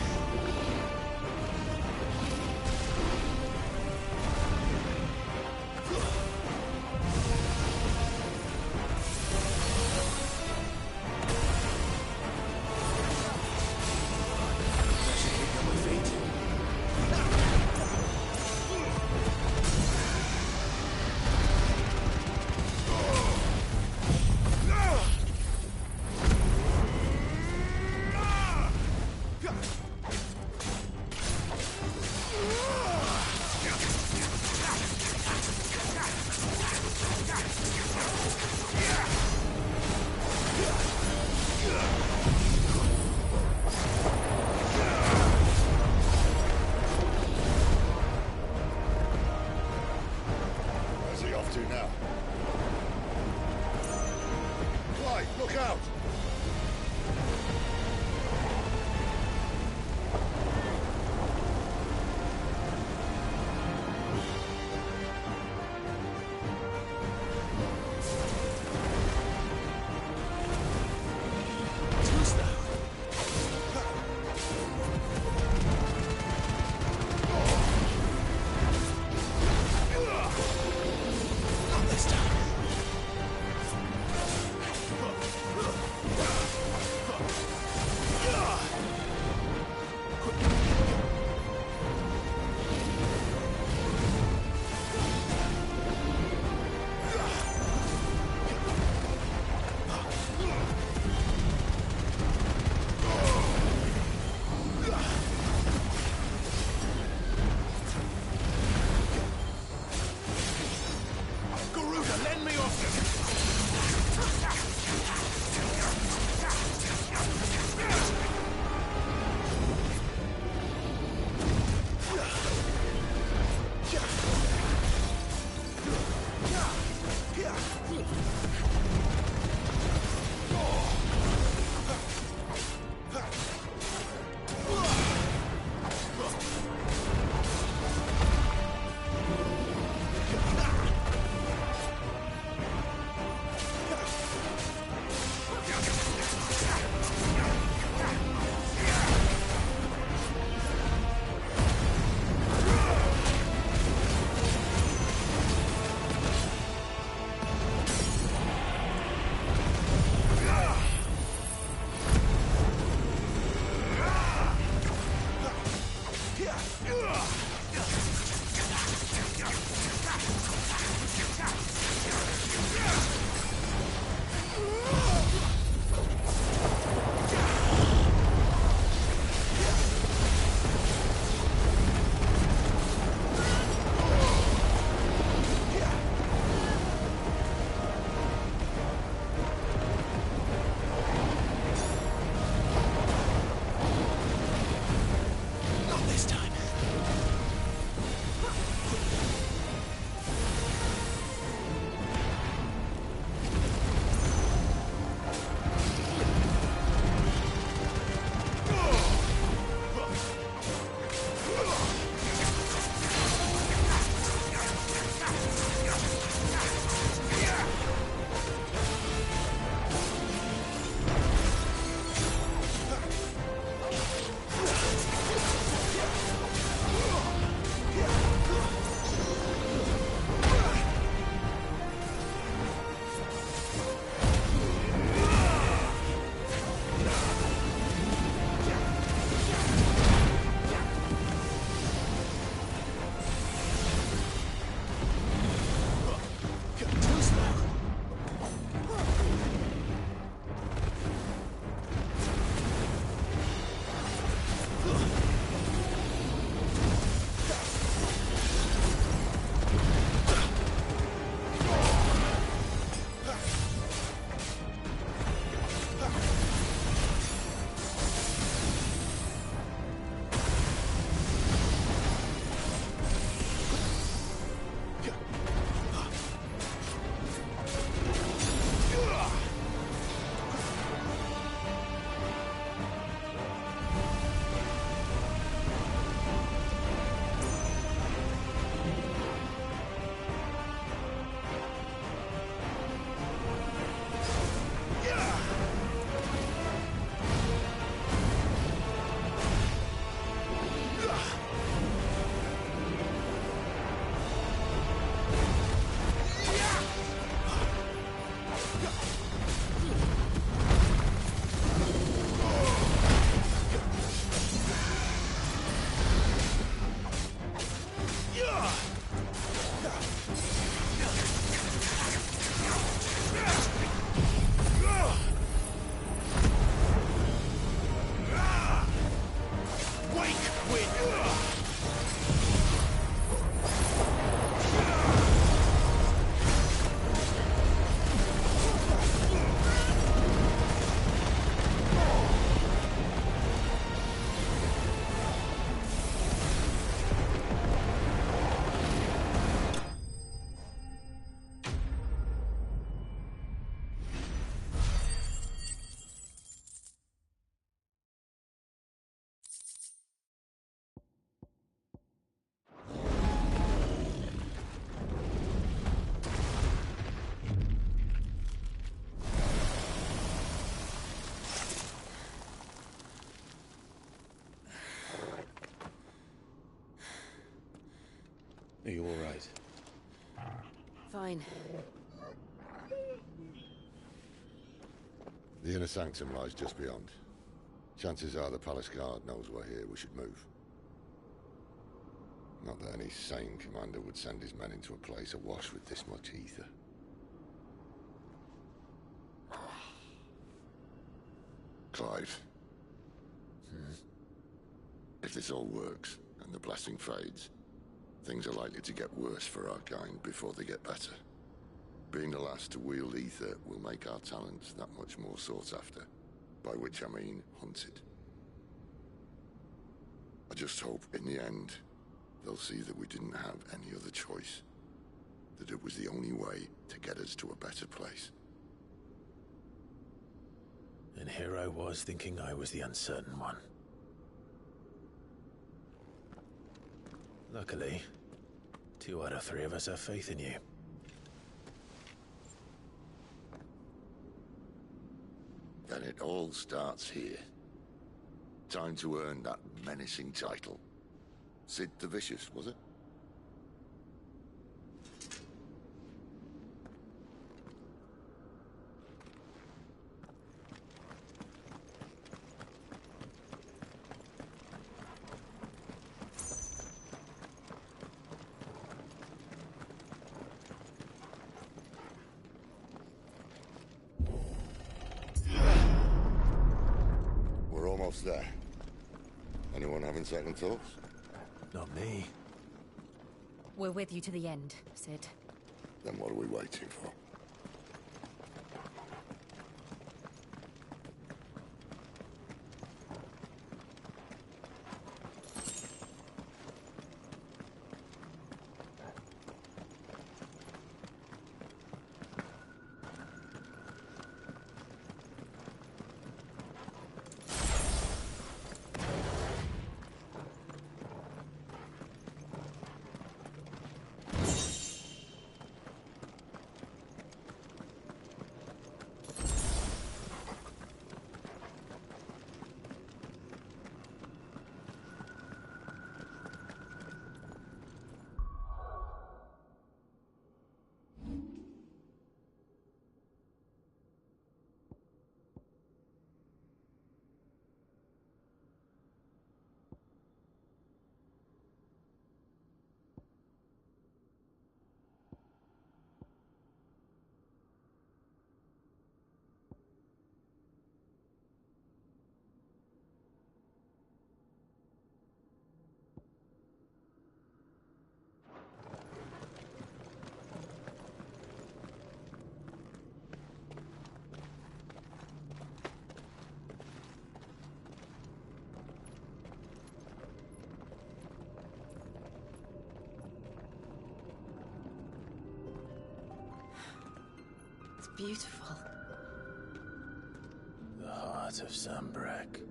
Are you all right? Fine. The inner sanctum lies just beyond. Chances are the palace guard knows we're here. We should move. Not that any sane commander would send his men into a place awash with this much ether. Clive. If this all works, and the blessing fades, things are likely to get worse for our kind before they get better. Being the last to wield ether will make our talents that much more sought after, by which I mean hunted. I just hope, in the end, they'll see that we didn't have any other choice. That that it was the only way to get us to a better place. And here I was thinking I was the uncertain one. Luckily, 2 out of 3 of us have faith in you. Then it all starts here. Time to earn that menacing title. Sid the Vicious, was it? We're almost there. Anyone having second thoughts? Not me. We're with you to the end, Sid. Then what are we waiting for? Beautiful. The heart of Sambrek.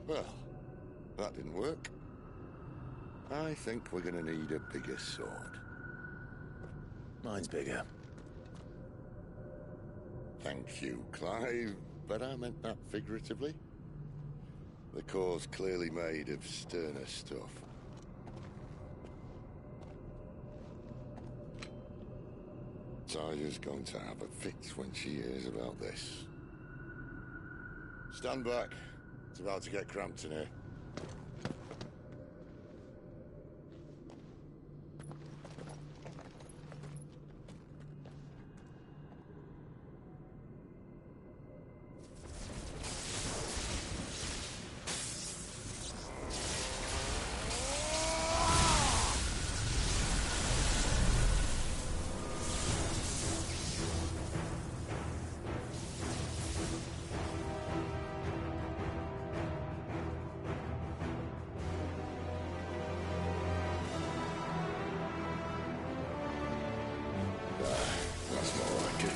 Well, that didn't work. I think we're gonna need a bigger sword. Mine's bigger. Thank you, Clive, but I meant that figuratively. The core's clearly made of sterner stuff. Tyler's going to have a fit when she hears about this. Stand back. It's about to get cramped in here. That's more like it.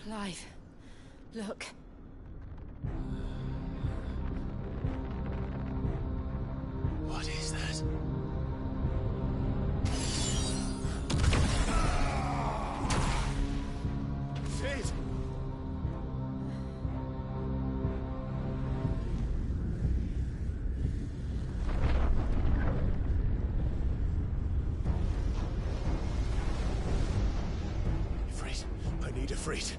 Clive, look. What is that? Sid! Ifrit, I need Ifrit.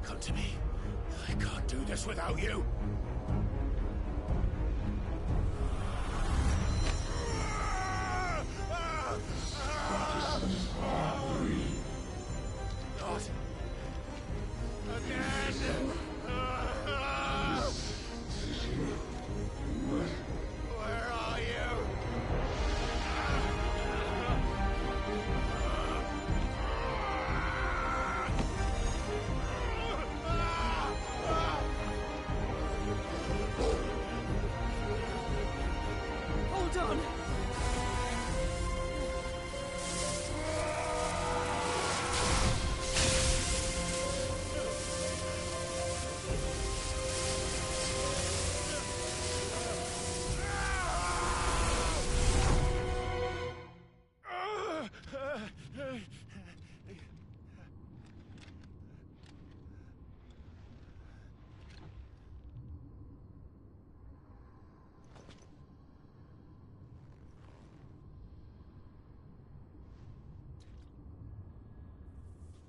Come to me. I can't do this without you. Not again. Where are you? Hold on.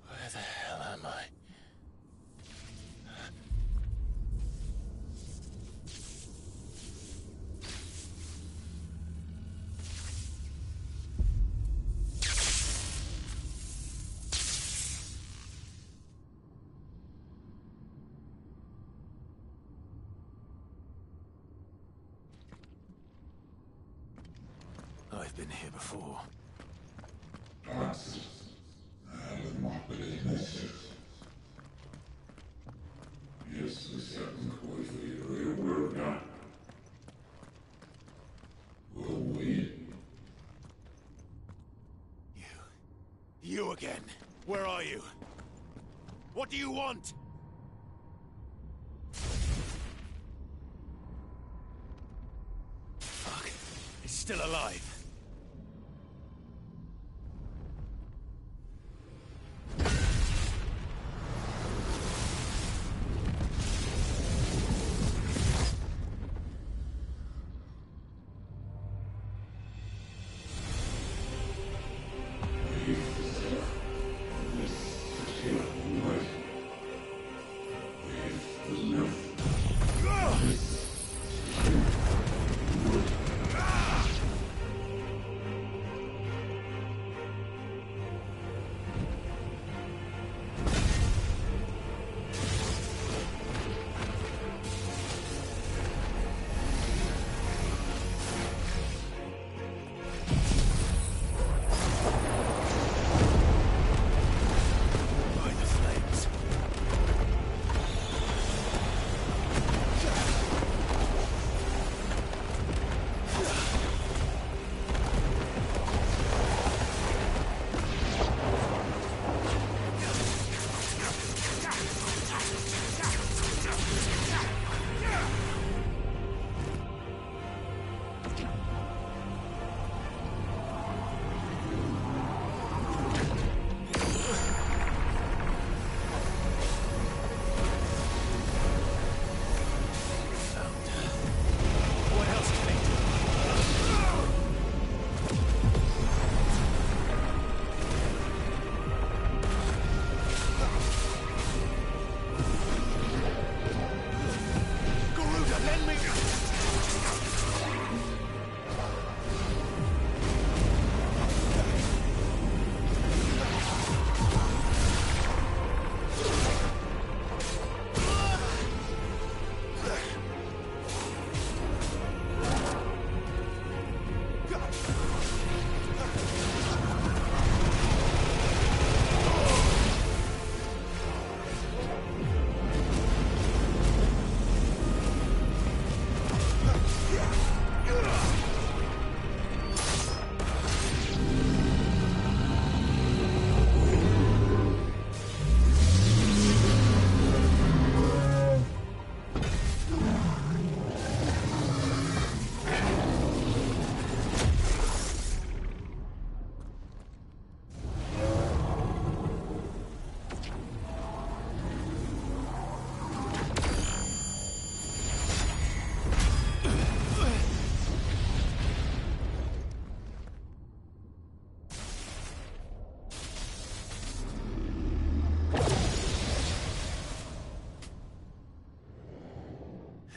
Where the hell am I? I've been here before. You again. Where are you? What do you want? Fuck. He's still alive.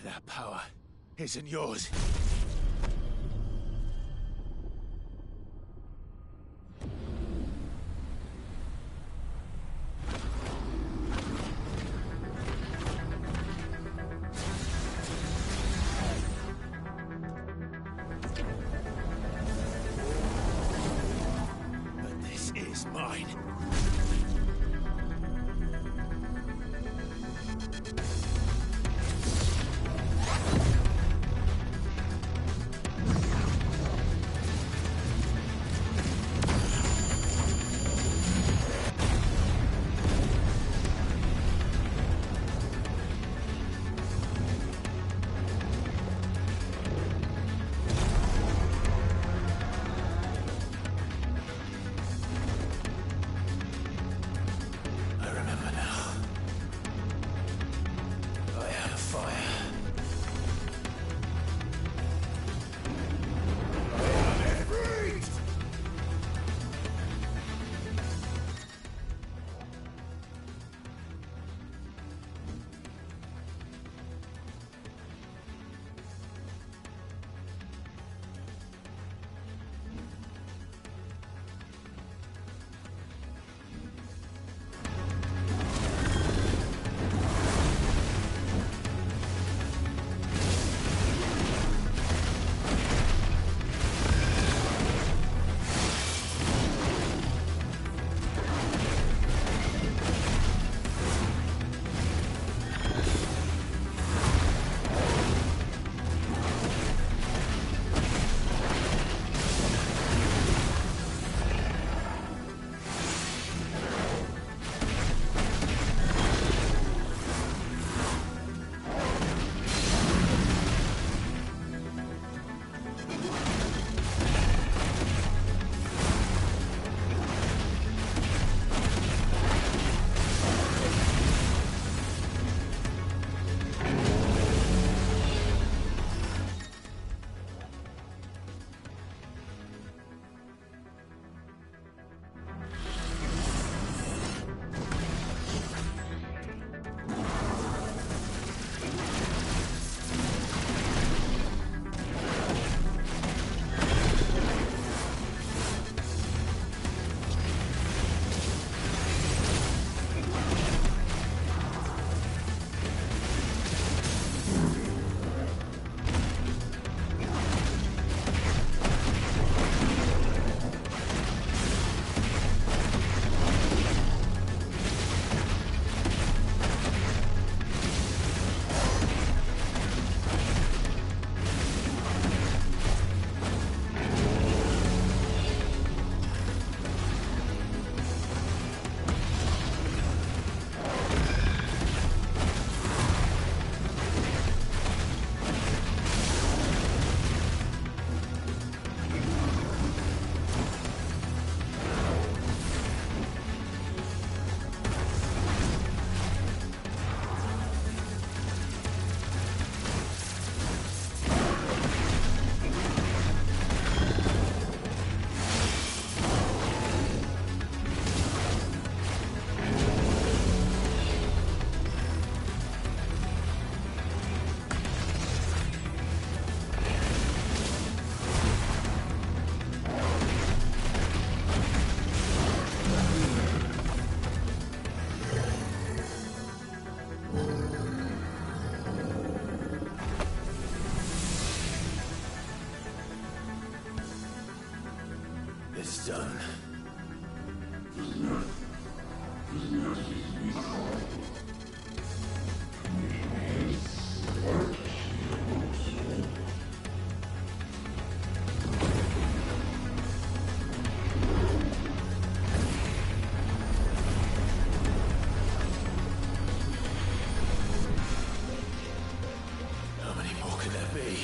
That power isn't yours. But this is mine. It's done. How many more could there be?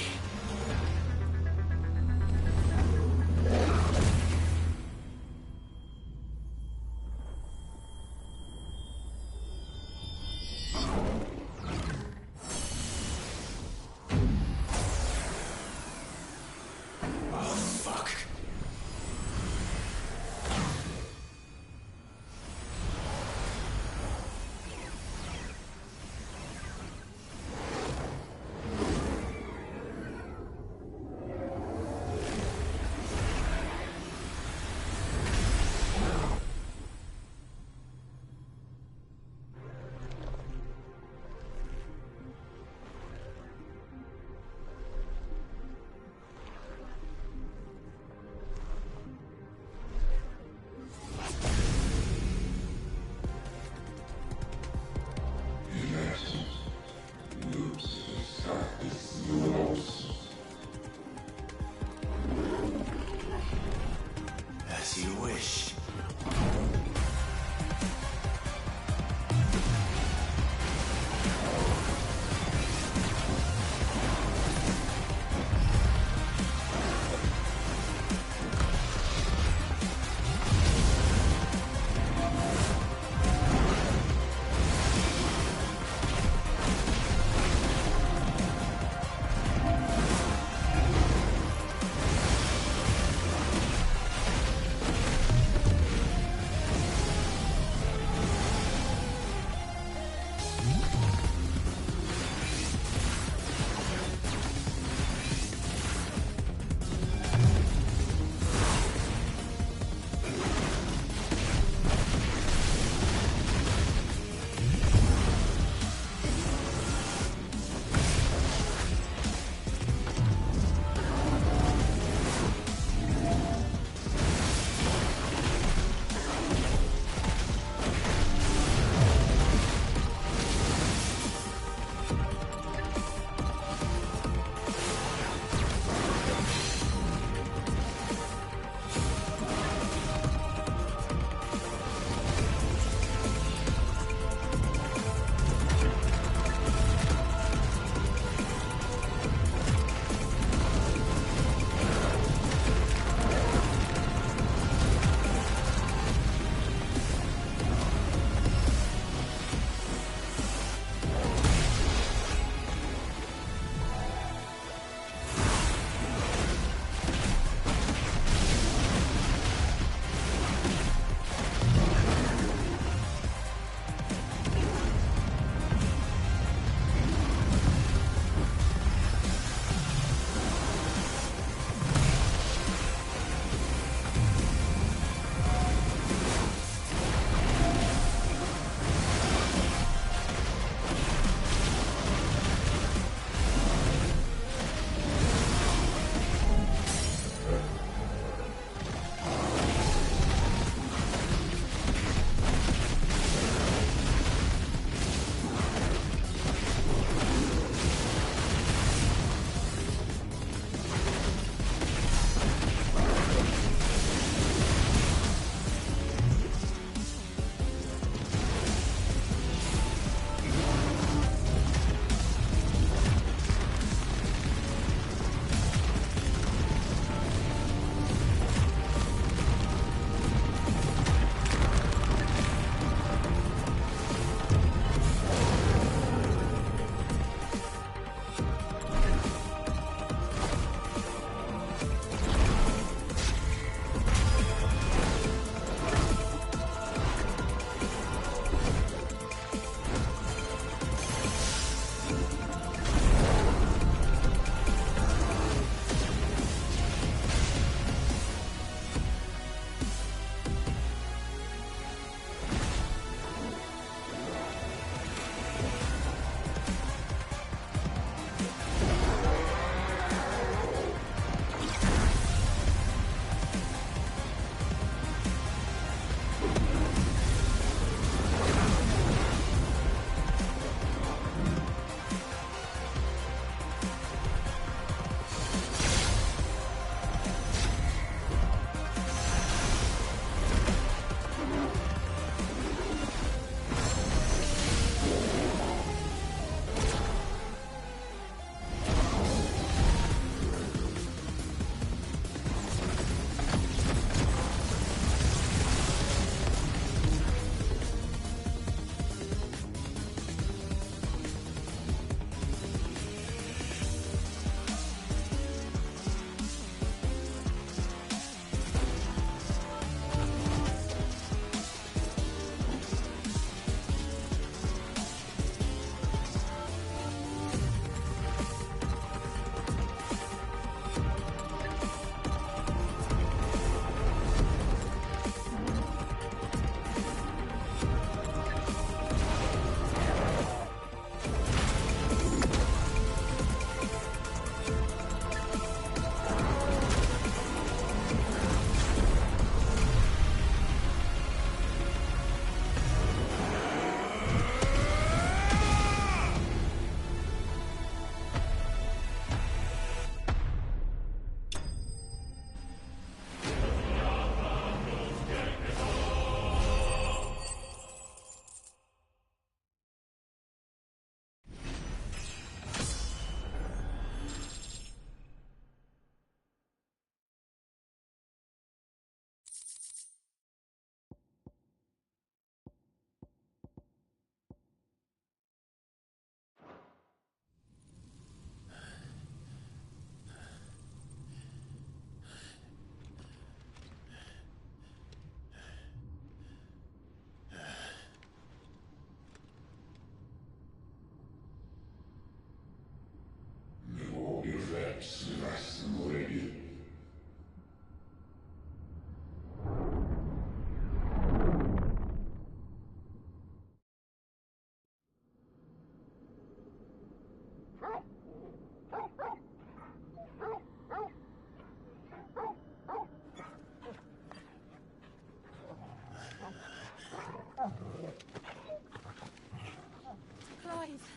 Clive.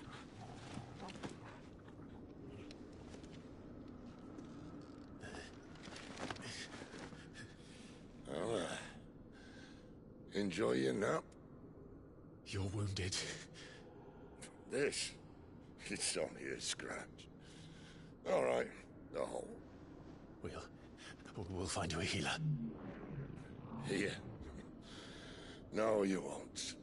Well, enjoy your nap. You're wounded. This? It's only a scratch. All right, the hole. We'll find you a healer. Here? No, you won't.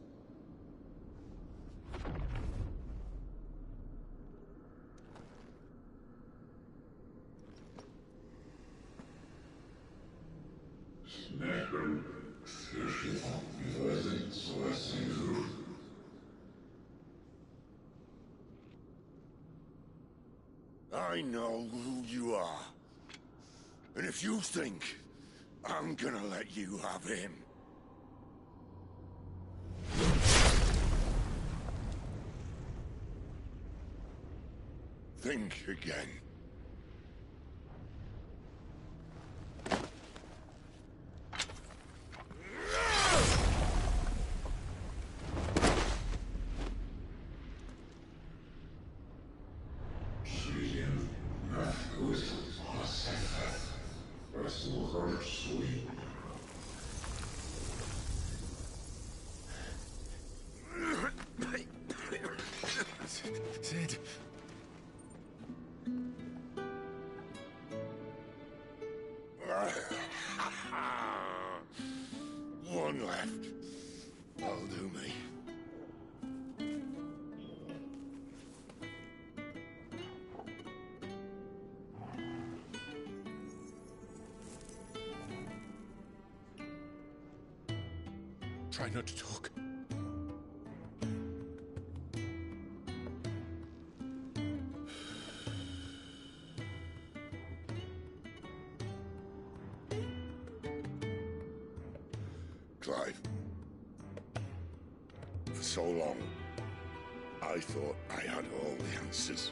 I know who you are. And if you think I'm gonna let you have him... think again. Sid. One left. That'll do me. Try not to talk. Clive. For so long, I thought I had all the answers.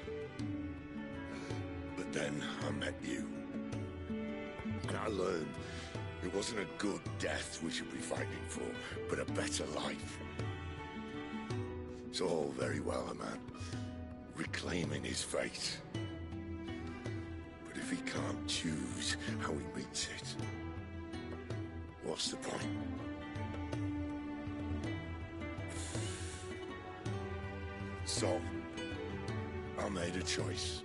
But then I met you. And I learned it wasn't a good death we should be fighting for, but a better life. It's all very well, a man reclaiming his fate. But if he can't choose how he meets it, what's the point? So, I made a choice.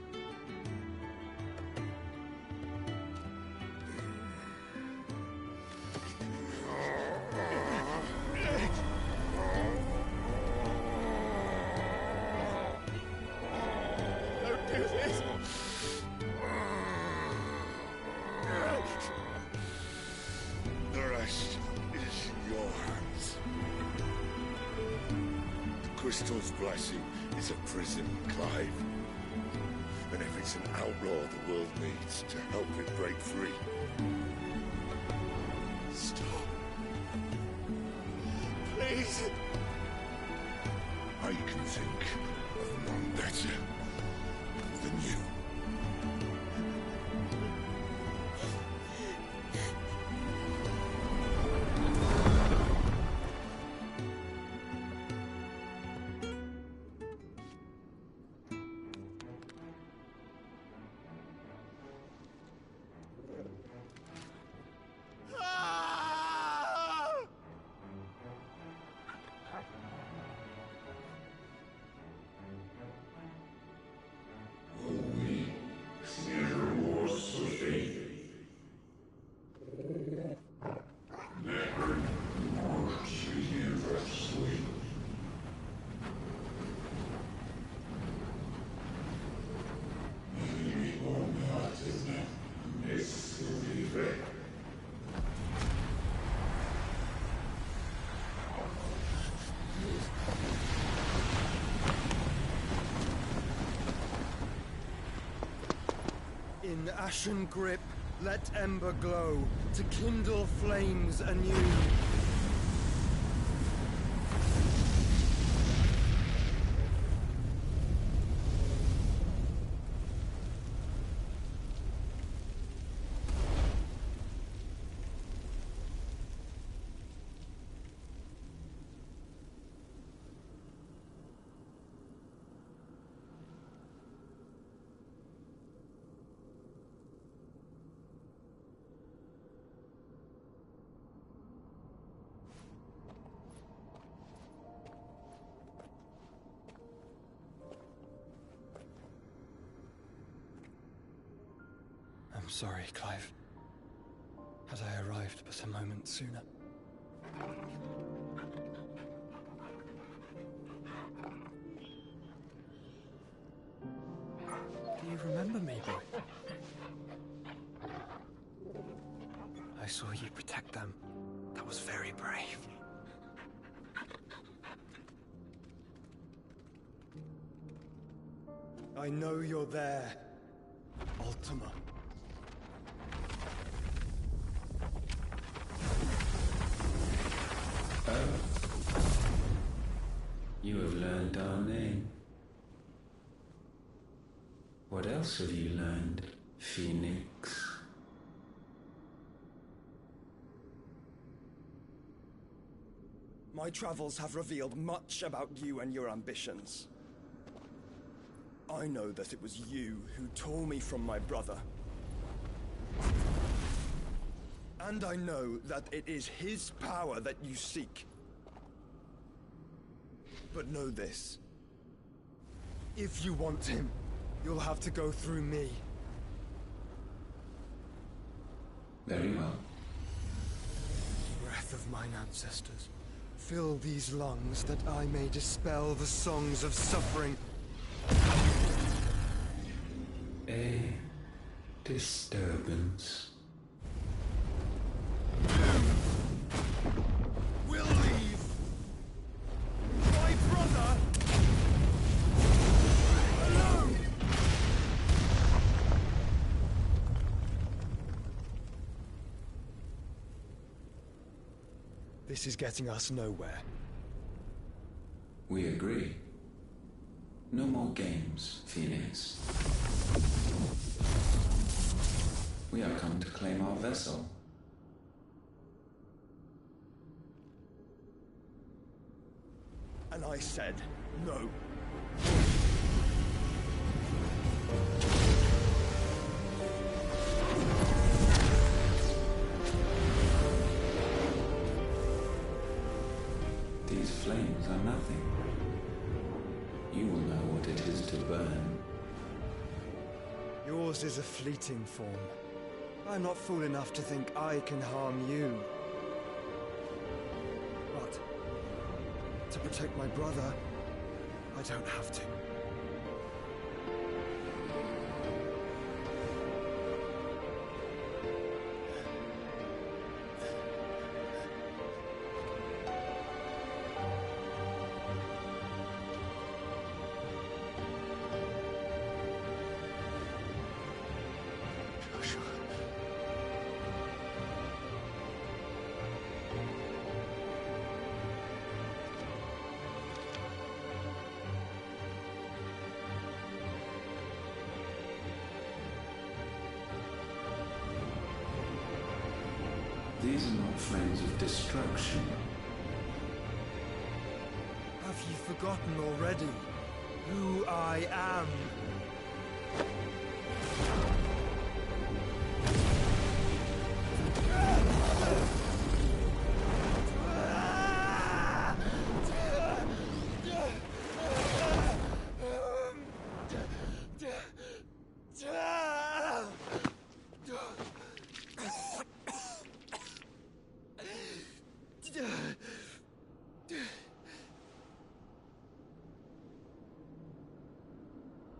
Don't do this! The rest is in your hands. The Crystal's blessing is a prison, Clive. And if it's an outlaw the world needs to help it break free... Stop. Please. I can think of none better than you. In ashen grip, let ember glow, to kindle flames anew. I'm sorry, Clive. Had I arrived but a moment sooner. Do you remember me, boy? I saw you protect them. That was very brave. I know you're there, Ultima. You have learned our name. What else have you learned, Phoenix? My travels have revealed much about you and your ambitions. I know that it was you who tore me from my brother. And I know that it is his power that you seek. But know this. If you want him, you'll have to go through me. Very well. Breath of mine ancestors, fill these lungs that I may dispel the songs of suffering. A disturbance. We'll leave. My brother alone. This is getting us nowhere. We agree. No more games, Phoenix. We have come to claim our vessel. And I said no. These flames are nothing. You will know what it is to burn. Yours is a fleeting form. I'm not fool enough to think I can harm you. But to protect my brother, I don't have to. These are not flames of destruction. Have you forgotten already who I am?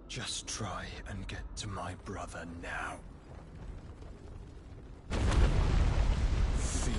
Just try and get to my brother now. Fiend.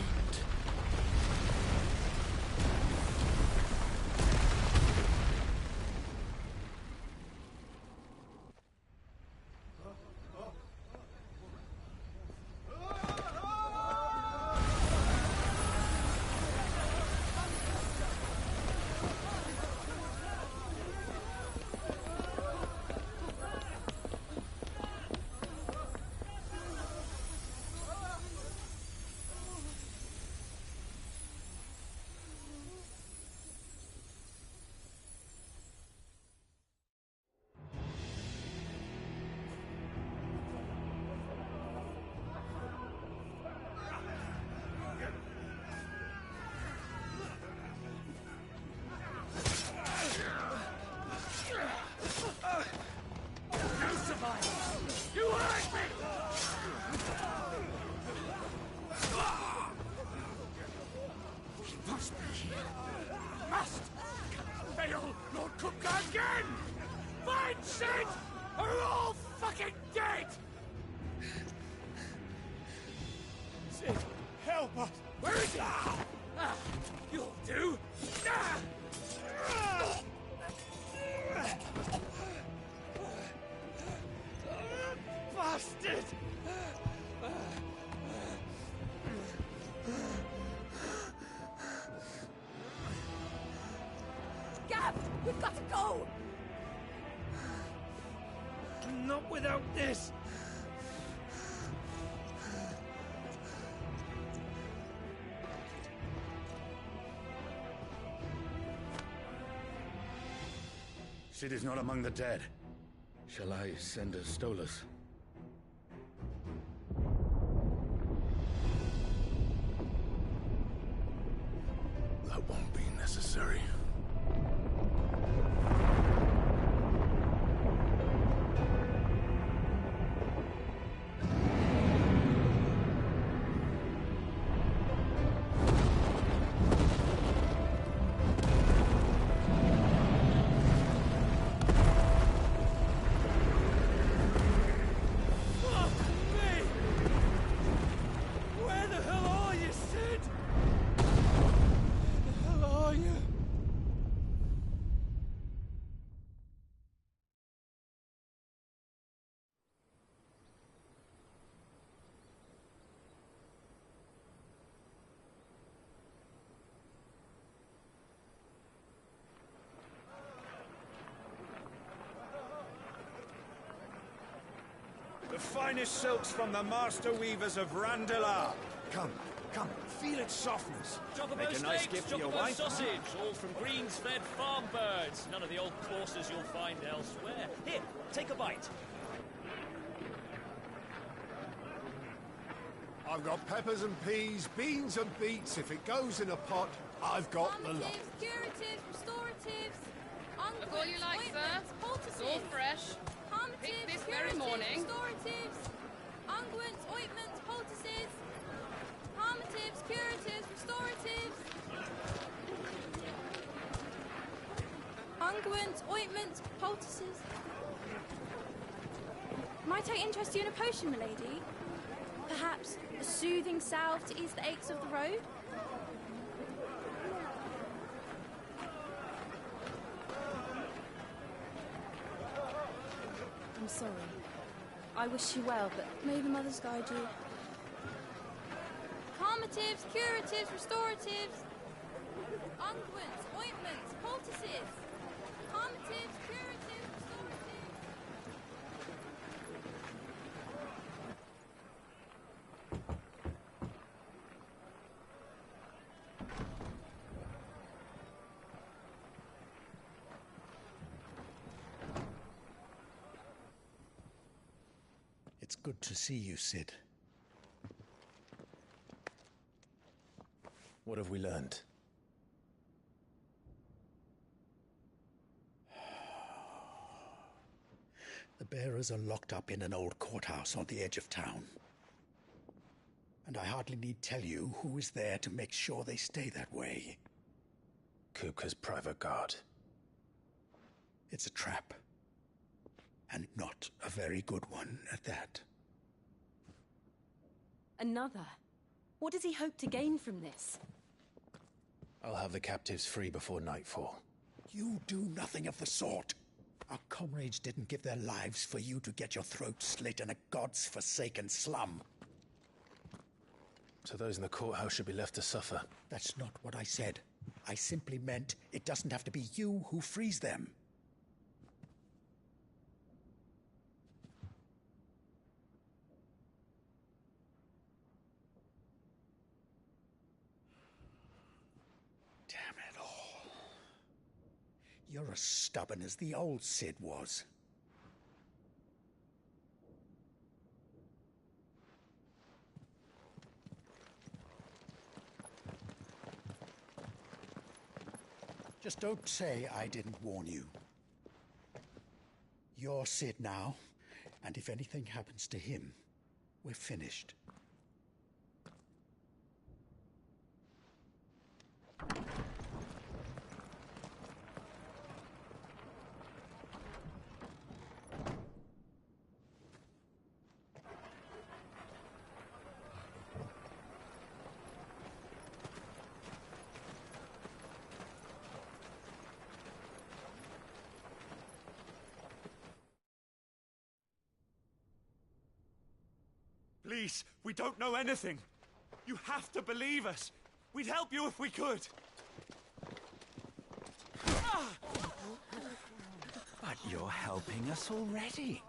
fucking dead! Sid, help us! Where is he? You'll do! Bastard! Gav, we've got to go! Not without this! Sid is not among the dead. Shall I send a Stolas? That won't be necessary. The finest silks from the master weavers of Randalar. Come, feel its softness. Chocobo Make a nice steaks, gift for your chocobo wife. sausage, all from greens-fed farm birds. None of the old courses you'll find elsewhere. Here, take a bite. I've got peppers and peas, beans and beets. If it goes in a pot, I've got the lot. Curatives, restoratives, Look all you like, sir. It's all fresh. Picked this very morning. Restoratives, unguents, ointments, poultices, palmatives, curatives, restoratives, unguents, ointments, poultices. Might I interest you in a potion, milady? Perhaps a soothing salve to ease the aches of the road? I'm sorry. I wish you well, but may the mothers guide you. Calmatives, curatives, restoratives, unguents, ointments, poultices. Calmatives, curatives, restoratives. It's good to see you, Sid. What have we learned? The bearers are locked up in an old courthouse on the edge of town. And I hardly need tell you who is there to make sure they stay that way. Kupka's private guard. It's a trap. And not a very good one at that. Another? What does he hope to gain from this? I'll have the captives free before nightfall. You do nothing of the sort. Our comrades didn't give their lives for you to get your throat slit in a god's forsaken slum. So those in the courthouse should be left to suffer. That's not what I said. I simply meant it doesn't have to be you who frees them. Damn it all. You're as stubborn as the old Sid was. Just don't say I didn't warn you. You're Sid now, and if anything happens to him, we're finished. Please, we don't know anything. You have to believe us. We'd help you if we could. But you're helping us already.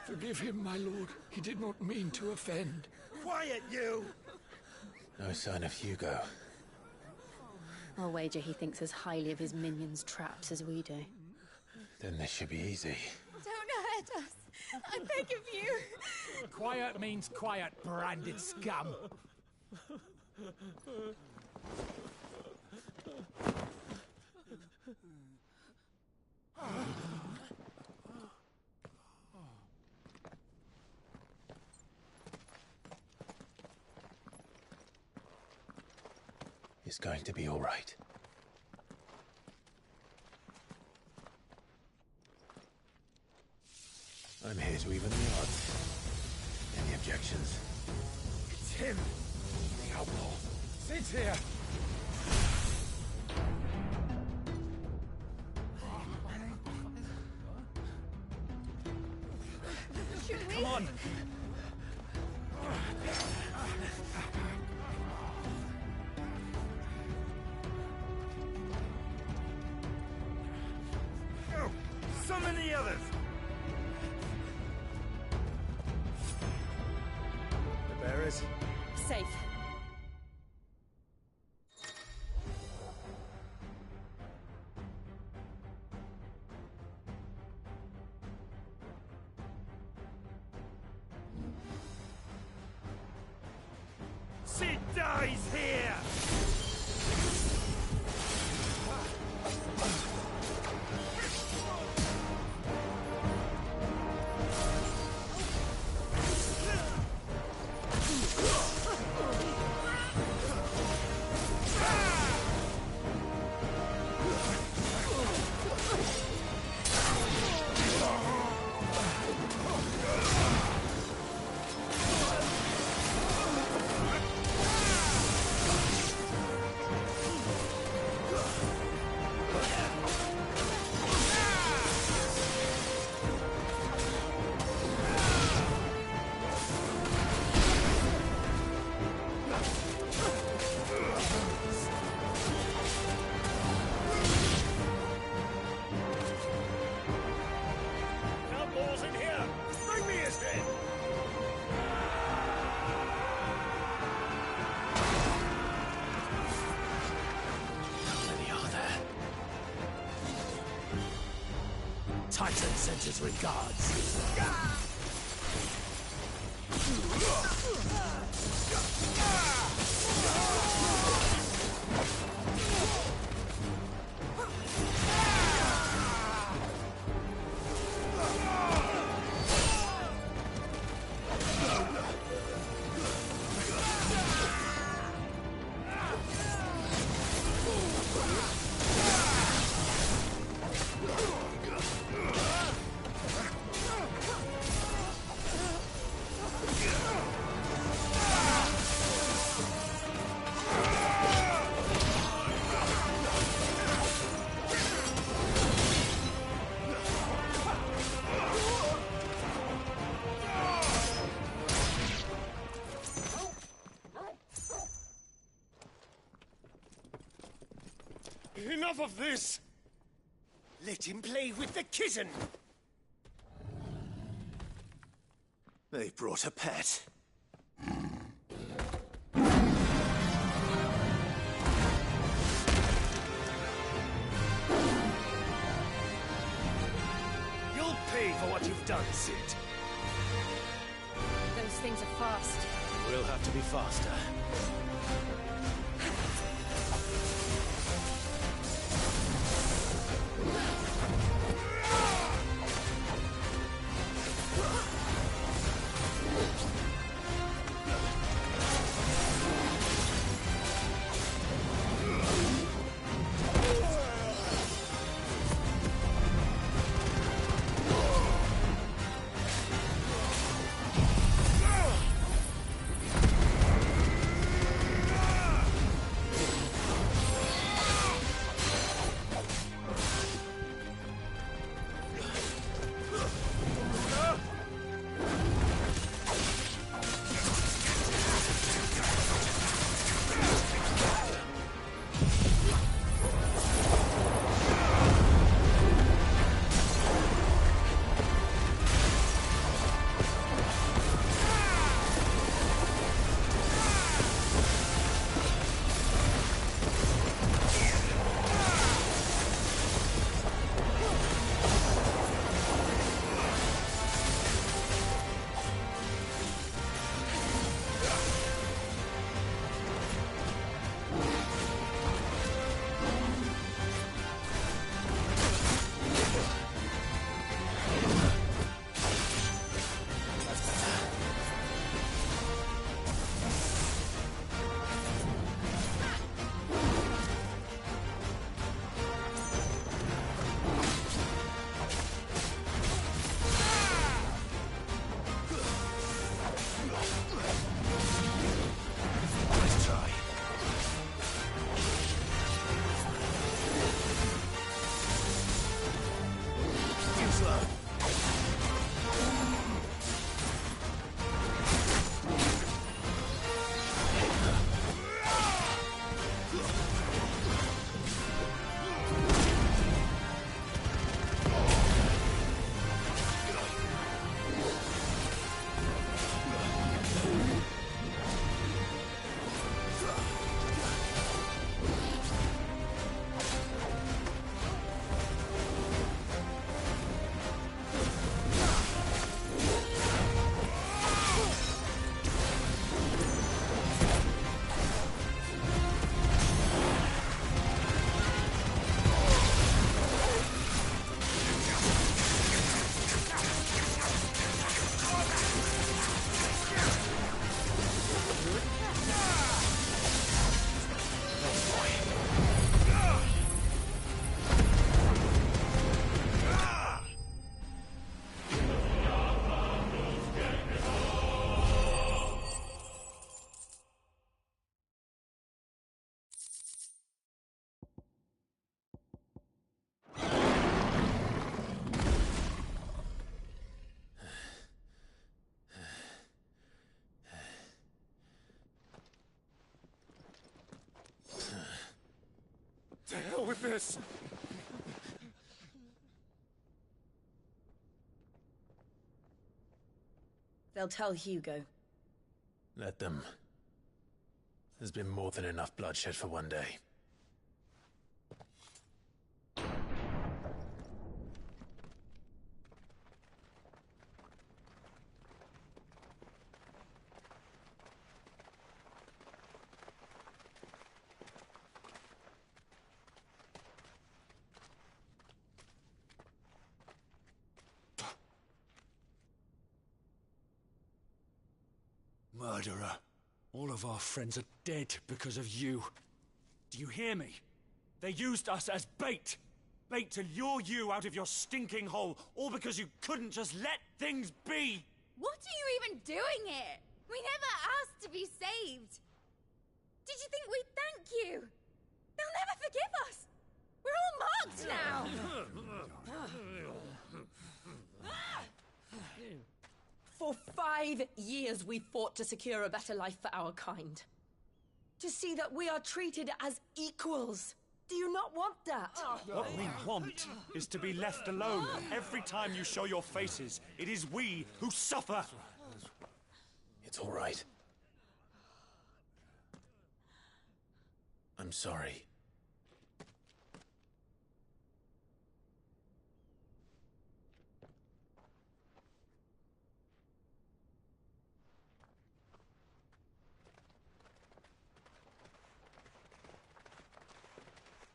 Forgive him, my lord. He did not mean to offend. Quiet, you! No sign of Hugo. I'll wager he thinks as highly of his minions' traps as we do. Then this should be easy. Don't hurt us. I beg of you. Quiet means quiet, branded scum. It's going to be all right. I'm here to even the odds. Any objections? It's him, the outlaw. Sit here. Come on. Go! Summon the others! The bearers? Safe. Sid dies here! Outlaws in here! Bring me his head! How many are there? Titan sends his regards. Enough of this! Let him play with the kitten! They brought a pet. You'll pay for what you've done, Sid. Those things are fast. We'll have to be faster. To hell with this! They'll tell Hugo. Let them. There's been more than enough bloodshed for one day. Murderer. All of our friends are dead because of you. Do you hear me? They used us as bait. Bait to lure you out of your stinking hole, all because you couldn't just let things be. What are you even doing here? We never asked to be saved. Did you think we'd thank you? They'll never forgive us. We're all marked now. For 5 years we fought to secure a better life for our kind. To see that we are treated as equals. Do you not want that? What we want is to be left alone. Every time you show your faces, it is we who suffer. It's all right. I'm sorry.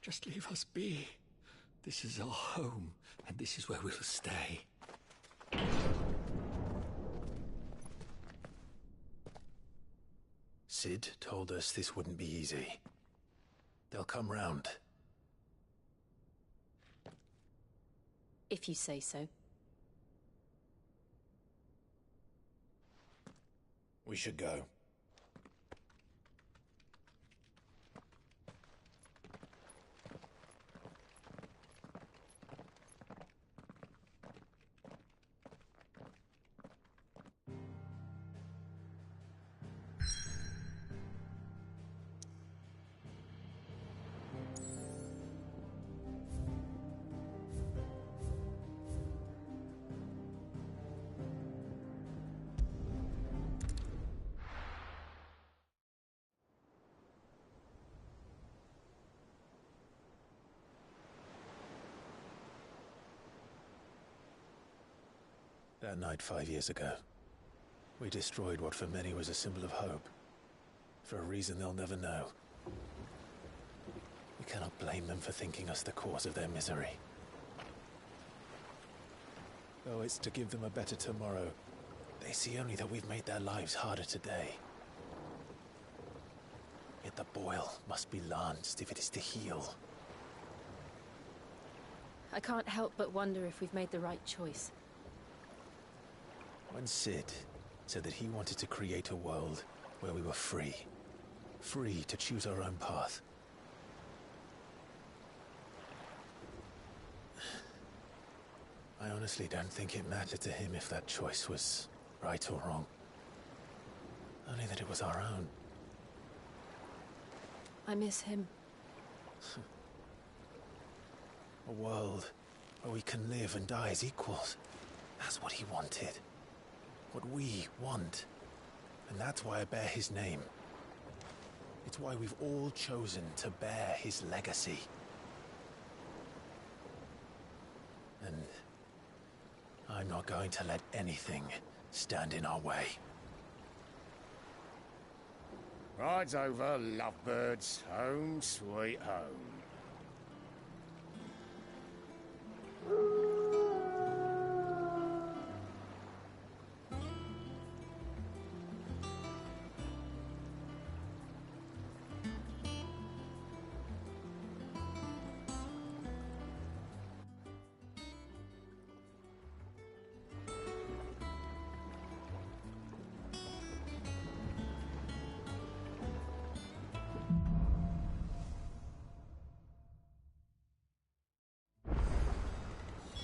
Just leave us be. This is our home, and this is where we'll stay. Cid told us this wouldn't be easy. They'll come round. If you say so. We should go. That night 5 years ago, we destroyed what for many was a symbol of hope. For a reason they'll never know. We cannot blame them for thinking us the cause of their misery. Though it's to give them a better tomorrow, they see only that we've made their lives harder today. Yet the boil must be lanced if it is to heal. I can't help but wonder if we've made the right choice. When Cid said that he wanted to create a world where we were free. Free to choose our own path. I honestly don't think it mattered to him if that choice was right or wrong. Only that it was our own. I miss him. A world where we can live and die as equals. That's what he wanted. What we want. And that's why I bear his name. It's why we've all chosen to bear his legacy. And I'm not going to let anything stand in our way. Ride's over, lovebirds. Home sweet home.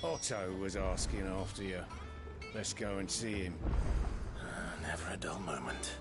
Otto was asking after you. Let's go and see him. Never a dull moment.